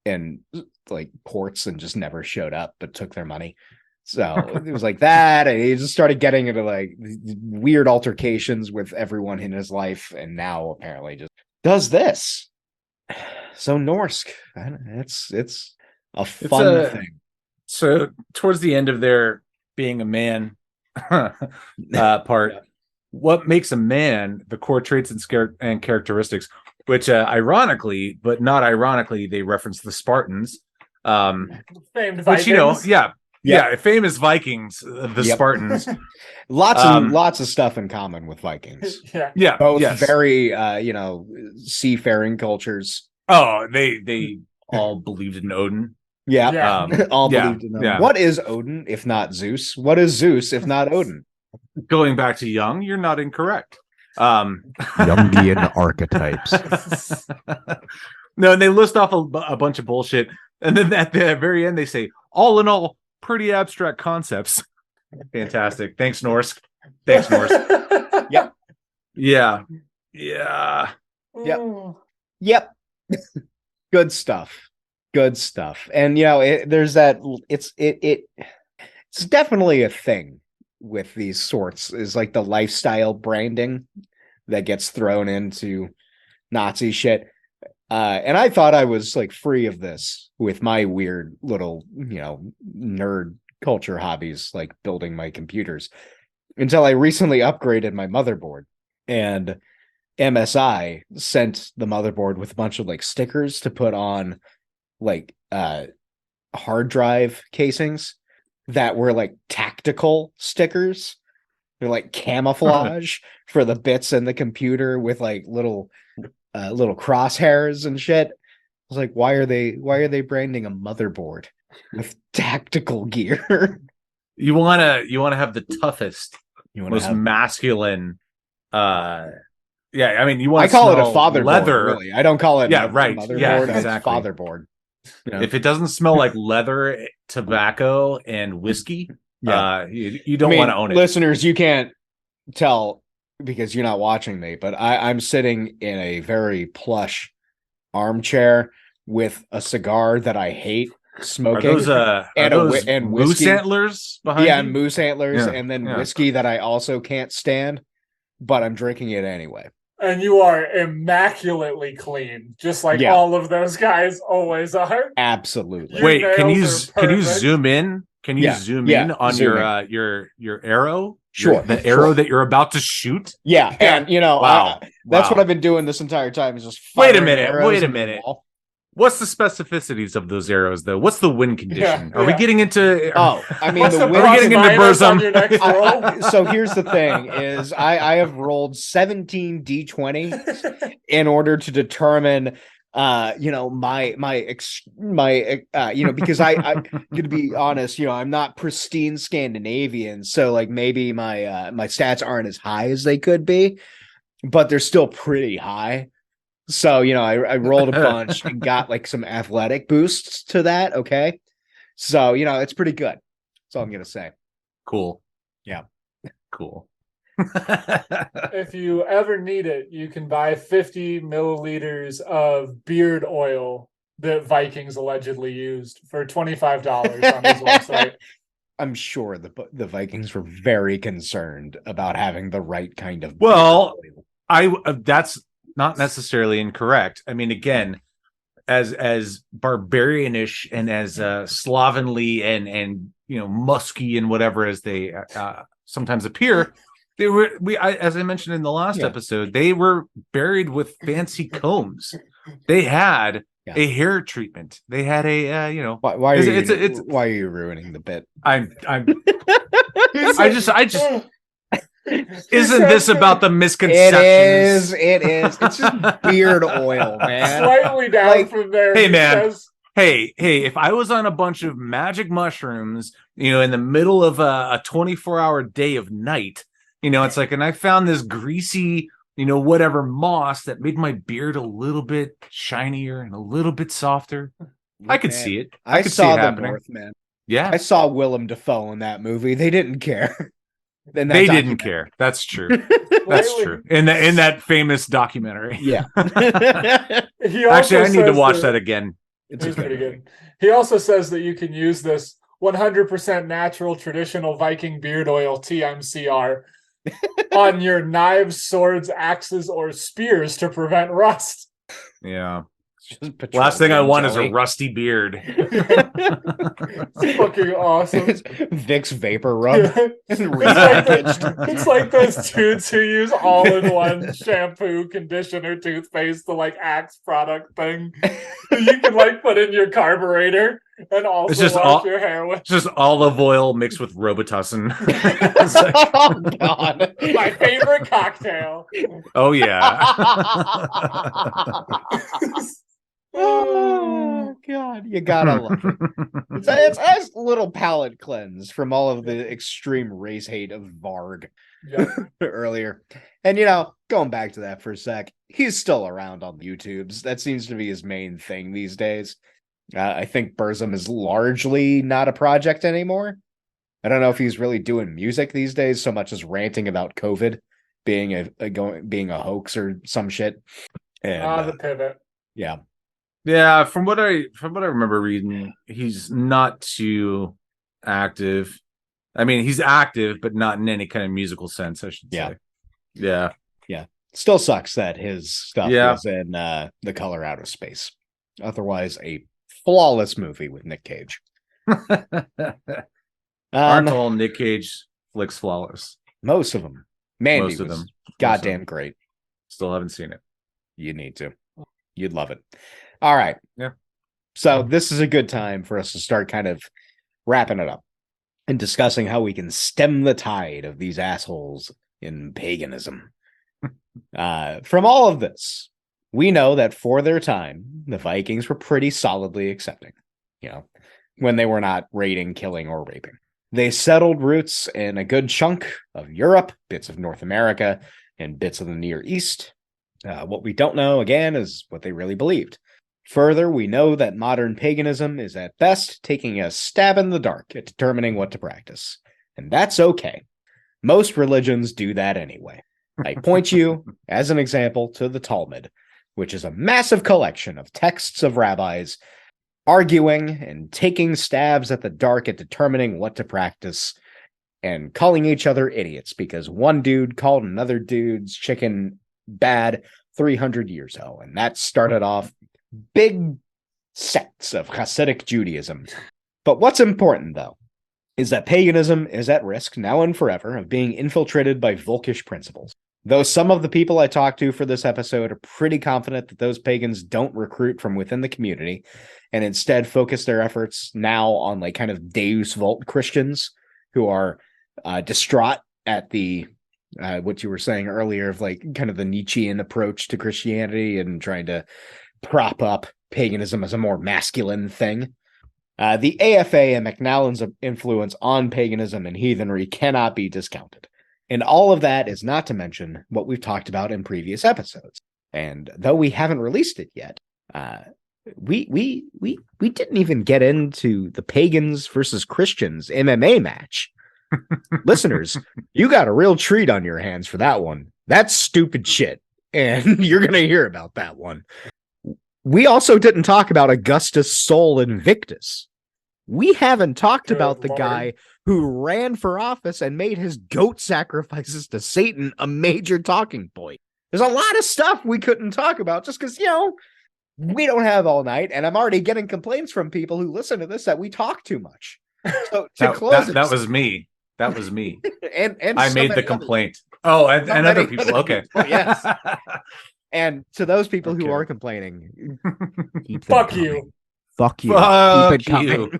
in like ports and just never showed up, but took their money. So it was like that, and he just started getting into like weird altercations with everyone in his life, and now apparently just does this. So Norsk, it's a fun thing. So towards the end of their being a man part, what makes a man, the core traits and characteristics, which ironically, but not ironically, they reference the Spartans. Famed Vikings. Which, you know, yeah, famous Vikings, the Spartans. Lots of stuff in common with Vikings. Yeah. Both very seafaring cultures. Oh, they all believed in Odin. Yeah. All believed in Odin. Yeah. What is Odin if not Zeus? What is Zeus if not Odin? Going back to Jung, you're not incorrect. Jungian archetypes. No, and they list off a bunch of bullshit, and then at the very end they say, all in all, pretty abstract concepts. Fantastic. Thanks, Norsk. Yep. Yeah. Yep. Good stuff. And you know, there's that. It's definitely a thing with these sorts, is like the lifestyle branding that gets thrown into Nazi shit. And I thought I was like free of this with my weird little, nerd culture hobbies, like building my computers, until I recently upgraded my motherboard, and MSI sent the motherboard with a bunch of like stickers to put on like hard drive casings that were like tactical stickers. They're like camouflage for the bits in the computer with like little crosshairs and shit. I was like, why are they branding a motherboard with tactical gear? You wanna have the toughest, most masculine. I mean, you want. I call it a fatherboard. Leather. Really, I don't call it. Motherboard. Yeah, exactly. Fatherboard. If it doesn't smell like leather, tobacco, and whiskey, you don't want to own it. Listeners, you can't tell because you're not watching me, but I'm sitting in a very plush armchair with a cigar that I hate smoking. Are those and moose whiskey. antlers behind you? Moose antlers, and then whiskey that I also can't stand, but I'm drinking it anyway. And you are immaculately clean, just like all of those guys always are. Absolutely. Wait, can you zoom in? Can you zoom in on your arrow? Sure. The arrow that you're about to shoot? Yeah. And that's what I've been doing this entire time, is just wait a minute. What's the specificities of those arrows, though? What's the win condition? Are we getting into? Oh, I mean, the win. Are we getting into Burzum? So here's the thing: is I have rolled 17 d20 in order to determine, my because I'm gonna be honest, I'm not pristine Scandinavian, so like maybe my stats aren't as high as they could be, but they're still pretty high. So, I rolled a bunch and got like some athletic boosts to that. Okay. So, it's pretty good. That's all I'm going to say. Cool. Yeah. Cool. If you ever need it, you can buy 50 milliliters of beard oil that Vikings allegedly used for $25 on his website. I'm sure the Vikings were very concerned about having the right kind of. Well, not necessarily incorrect. I mean, again, as barbarianish and as slovenly and musky and whatever as they sometimes appear, as I mentioned in the last episode, they were buried with fancy combs. They had a hair treatment. They had a why are you ruining the bit? I just isn't this about the misconceptions? It is. It's just beard oil, man. Slightly down from there. Hey, man. Hey, if I was on a bunch of magic mushrooms, in the middle of a 24-hour day of night, it's like, and I found this greasy, whatever moss that made my beard a little bit shinier and a little bit softer. I could see it. I could saw see it the happening. North, man. Yeah. I saw Willem Dafoe in that movie. They didn't care. They didn't care. That's true. That's true. In that famous documentary. Yeah. Actually, I need to watch that again. It's pretty good. He also says that you can use this 100% natural traditional Viking beard oil, TMCR, on your knives, swords, axes, or spears to prevent rust. Yeah. Last thing I want is a rusty beard. It's fucking awesome. It's Vicks Vapor Rub. It's like those dudes who use all-in-one shampoo, conditioner, toothpaste, the Axe product thing you can put in your carburetor and also wash your hair with. It's just olive oil mixed with Robitussin. Oh God! My favorite cocktail. Oh yeah. Oh God, you gotta love it. It's a little palate cleanse from all of the extreme race hate of Varg earlier. And going back to that for a sec, he's still around on the YouTubes. That seems to be his main thing these days. I think Burzum is largely not a project anymore. I don't know if he's really doing music these days so much as ranting about COVID being a hoax or some shit. And the pivot. Yeah. Yeah, from what I remember reading, he's not too active. I mean, he's active, but not in any kind of musical sense, I should say. Yeah. Still sucks that his stuff is in The Color Out of Space. Otherwise, a flawless movie with Nick Cage. Aren't all Nick Cage flicks flawless? Most of them. Mandy most of them. Goddamn great. Still haven't seen it. You need to. You'd love it. All right. Yeah. So this is a good time for us to start kind of wrapping it up and discussing how we can stem the tide of these assholes in paganism. From all of this, we know that for their time, the Vikings were pretty solidly accepting, when they were not raiding, killing, or raping. They settled roots in a good chunk of Europe, bits of North America, and bits of the Near East. What we don't know, again, is what they really believed. Further, we know that modern paganism is at best taking a stab in the dark at determining what to practice. And that's okay. Most religions do that anyway. I point you, as an example, to the Talmud, which is a massive collection of texts of rabbis arguing and taking stabs at the dark at determining what to practice and calling each other idiots because one dude called another dude's chicken bad 300 years ago. And that started off big sects of Hasidic Judaism. But what's important, though, is that paganism is at risk now and forever of being infiltrated by Volkish principles. Though some of the people I talked to for this episode are pretty confident that those pagans don't recruit from within the community and instead focus their efforts now on kind of Deus Vult Christians who are distraught at the what you were saying earlier of kind of the Nietzschean approach to Christianity and trying to prop up paganism as a more masculine thing. The AFA and McNallen's influence on paganism and heathenry cannot be discounted. And all of that is not to mention what we've talked about in previous episodes. And though we haven't released it yet, we didn't even get into the pagans versus Christians MMA match. Listeners, you got a real treat on your hands for that one. That's stupid shit. And you're going to hear about that one. We also didn't talk about Augustus Sol Invictus. We haven't talked about the guy who ran for office and made his goat sacrifices to Satan a major talking point. There's a lot of stuff we couldn't talk about just because, we don't have all night, and I'm already getting complaints from people who listen to this that we talk too much. So that was me. That was me. and I so made the many complaint. Oh, and other people. Okay. People, yes. And to those people who Okay. are complaining, Fuck you. Fuck you. Fuck Keep it coming. you.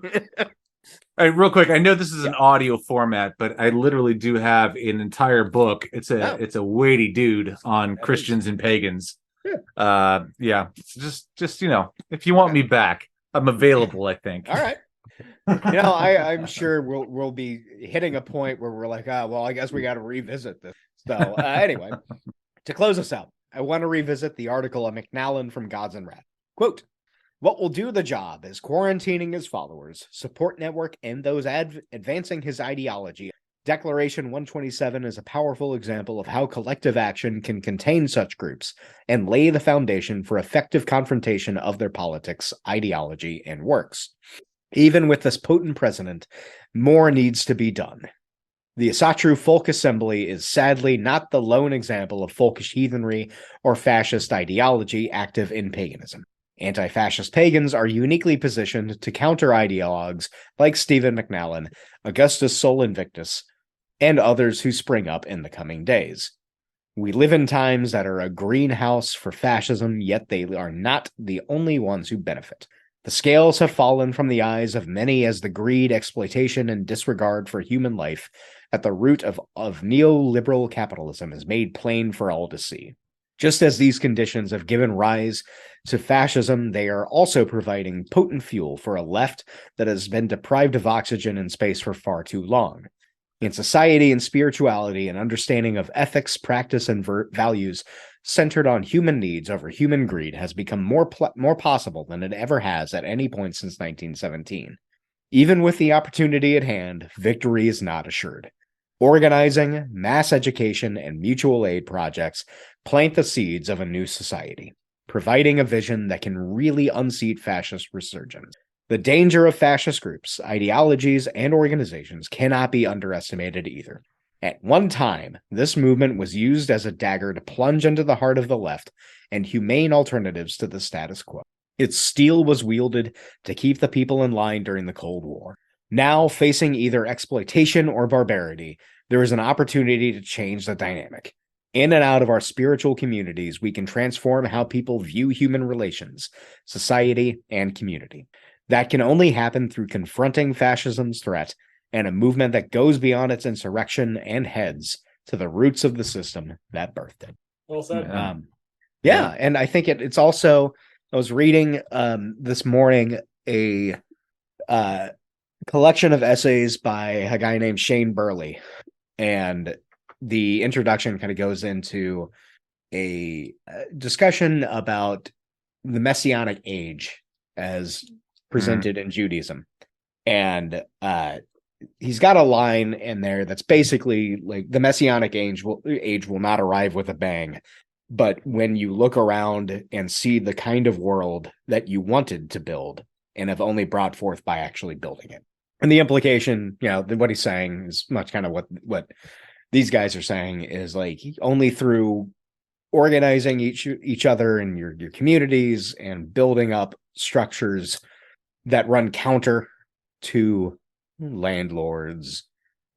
All right, real quick. I know this is an audio format, but I literally do have an entire book. It's a weighty dude on Christians and pagans. Yeah. It's just if you want me back, I'm available, I think. All right. I'm sure we'll be hitting a point where we're like, well, I guess we got to revisit this. So anyway, to close us out, I want to revisit the article of McNallen from Gods and Rat. Quote, "What will do the job is quarantining his followers, support network, and those advancing his ideology. Declaration 127 is a powerful example of how collective action can contain such groups and lay the foundation for effective confrontation of their politics, ideology, and works. Even with this potent president, more needs to be done. The Asatru Folk Assembly is sadly not the lone example of folkish heathenry or fascist ideology active in paganism. Anti-fascist pagans are uniquely positioned to counter ideologues like Stephen McNallen, Augustus Sol Invictus, and others who spring up in the coming days. We live in times that are a greenhouse for fascism, yet they are not the only ones who benefit. The scales have fallen from the eyes of many as the greed, exploitation, and disregard for human life at the root of neoliberal capitalism is made plain for all to see. Just as these conditions have given rise to fascism, they are also providing potent fuel for a left that has been deprived of oxygen and space for far too long. In society and spirituality, an understanding of ethics, practice, and values centered on human needs over human greed has become more possible than it ever has at any point since 1917. Even with the opportunity at hand, victory is not assured. Organizing, mass education, and mutual aid projects plant the seeds of a new society, providing a vision that can really unseat fascist resurgence. The danger of fascist groups, ideologies, and organizations cannot be underestimated either. At one time, this movement was used as a dagger to plunge into the heart of the left and humane alternatives to the status quo. Its steel was wielded to keep the people in line during the Cold War. Now, facing either exploitation or barbarity, there is an opportunity to change the dynamic. In and out of our spiritual communities, we can transform how people view human relations, society, and community. That can only happen through confronting fascism's threat and a movement that goes beyond its insurrection and heads to the roots of the system that birthed it." Well said. And I think it's also, I was reading this morning a collection of essays by a guy named Shane Burley, and the introduction kind of goes into a discussion about the Messianic age as presented in Judaism. And he's got a line in there that's basically like the Messianic age will not arrive with a bang. But when you look around and see the kind of world that you wanted to build and have only brought forth by actually building it. And the implication, what he's saying is much kind of what these guys are saying is like only through organizing each other in your communities and building up structures that run counter to landlords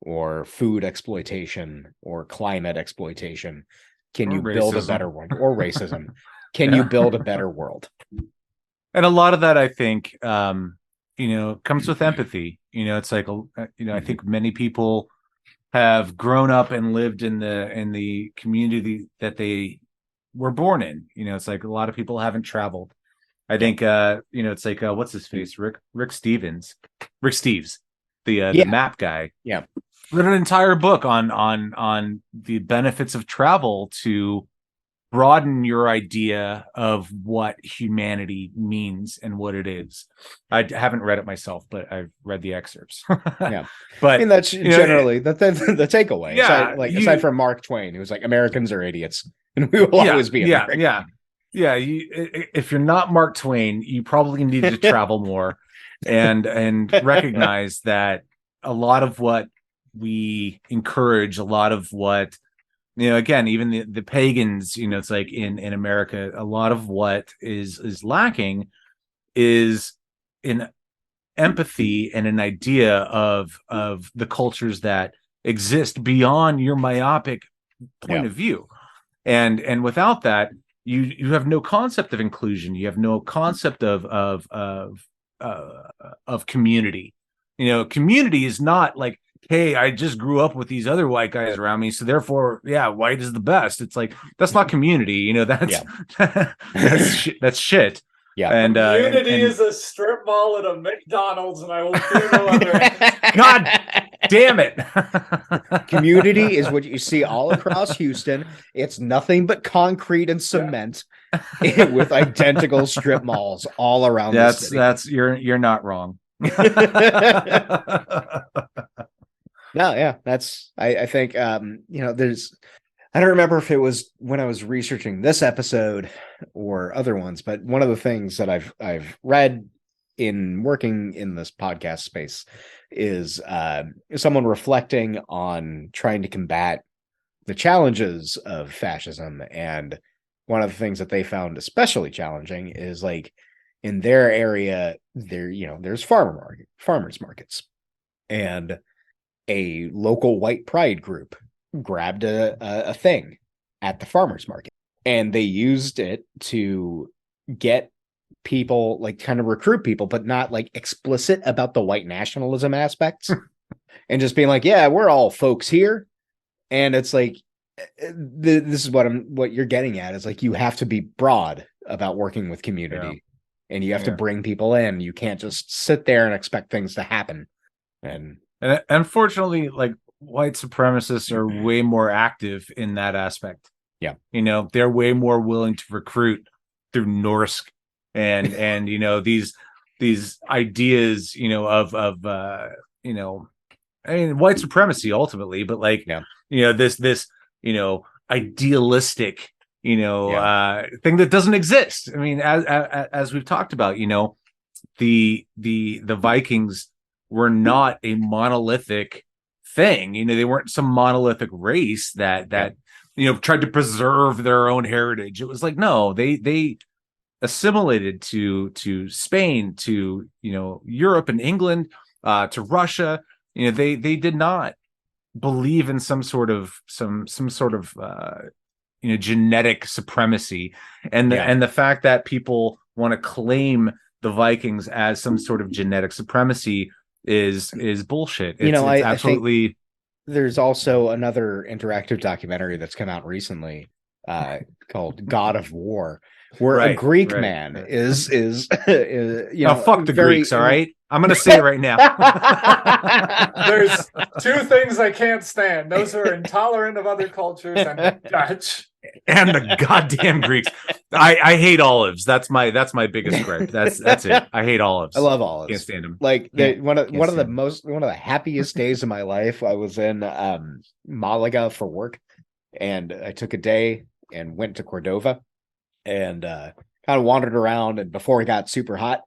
or food exploitation or climate exploitation can you build a better world, or racism. Can you build a better world? And a lot of that, I think, comes with empathy. It's like, I think many people have grown up and lived in the community that they were born in. It's like a lot of people haven't traveled. I think, it's like, what's his face? Rick Steves, the map guy. Yeah. Wrote an entire book on the benefits of travel to broaden your idea of what humanity means and what it is. I haven't read it myself, but I've read the excerpts. Yeah. But I mean, that's generally the takeaway. Yeah. Aside from Mark Twain, who was like, Americans are idiots and we will always be American. Yeah. If you're not Mark Twain, you probably need to travel more and recognize that a lot of what we encourage, a lot of what again, even the pagans, it's like in America, a lot of what is lacking is an empathy and an idea of the cultures that exist beyond your myopic point of view. And without that, you have no concept of inclusion. You have no concept of community. Community is not like, hey, I just grew up with these other white guys around me, so therefore, white is the best. It's like, that's not community. That's that's shit. Yeah, and community is a strip mall at a McDonald's, and I will fear no other. God damn it! Community is what you see all across Houston. It's nothing but concrete and cement with identical strip malls all around. That's you're not wrong. No, that's I think there's, I don't remember if it was when I was researching this episode or other ones, but one of the things that I've read in working in this podcast space is someone reflecting on trying to combat the challenges of fascism. And one of the things that they found especially challenging is, like, in their area, there's farmers markets, and a local white pride group grabbed a thing at the farmers market, and they used it to get people, like, kind of recruit people, but not like explicit about the white nationalism aspects, and just being like, yeah, we're all folks here. And it's like, this is what you're getting at, is like, you have to be broad about working with community, and you have to bring people in. You can't just sit there and expect things to happen. And unfortunately, like, white supremacists are way more active in that aspect. Yeah. They're way more willing to recruit through Norsk and these ideas, of I mean, white supremacy ultimately, but like, this idealistic, thing that doesn't exist. I mean, as we've talked about, the Vikings were not a monolithic thing. They weren't some monolithic race that tried to preserve their own heritage. It was like, no, they assimilated to Spain, to Europe and England, to Russia. They did not believe in some sort of genetic supremacy, and the fact that people want to claim the Vikings as some sort of genetic supremacy is bullshit. It's absolutely. I think there's also another interactive documentary that's come out recently called God of War, where a Greek man is fuck the Greeks, all right? I'm gonna say it right now. There's two things I can't stand. Those who are intolerant of other cultures and Dutch. And the goddamn Greeks. I hate olives. That's my biggest gripe. That's it. I hate olives. I love olives. Can't stand them. Like, one of the happiest days of my life, I was in Malaga for work, and I took a day and went to Cordova, and kind of wandered around. And before it got super hot,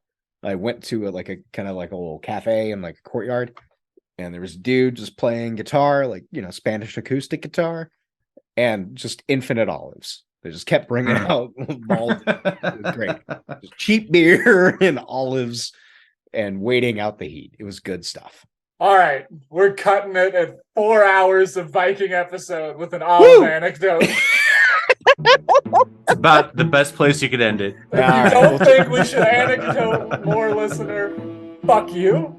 I went to a little cafe in like a courtyard, and there was a dude just playing guitar, like, Spanish acoustic guitar, and just infinite olives. They just kept bringing out it was great. Just cheap beer and olives and waiting out the heat. It was good stuff. All right, we're cutting it at 4 hours of Viking episode with an olive anecdote. It's about the best place you could end it. If you don't think we should anecdote more, listener, fuck you.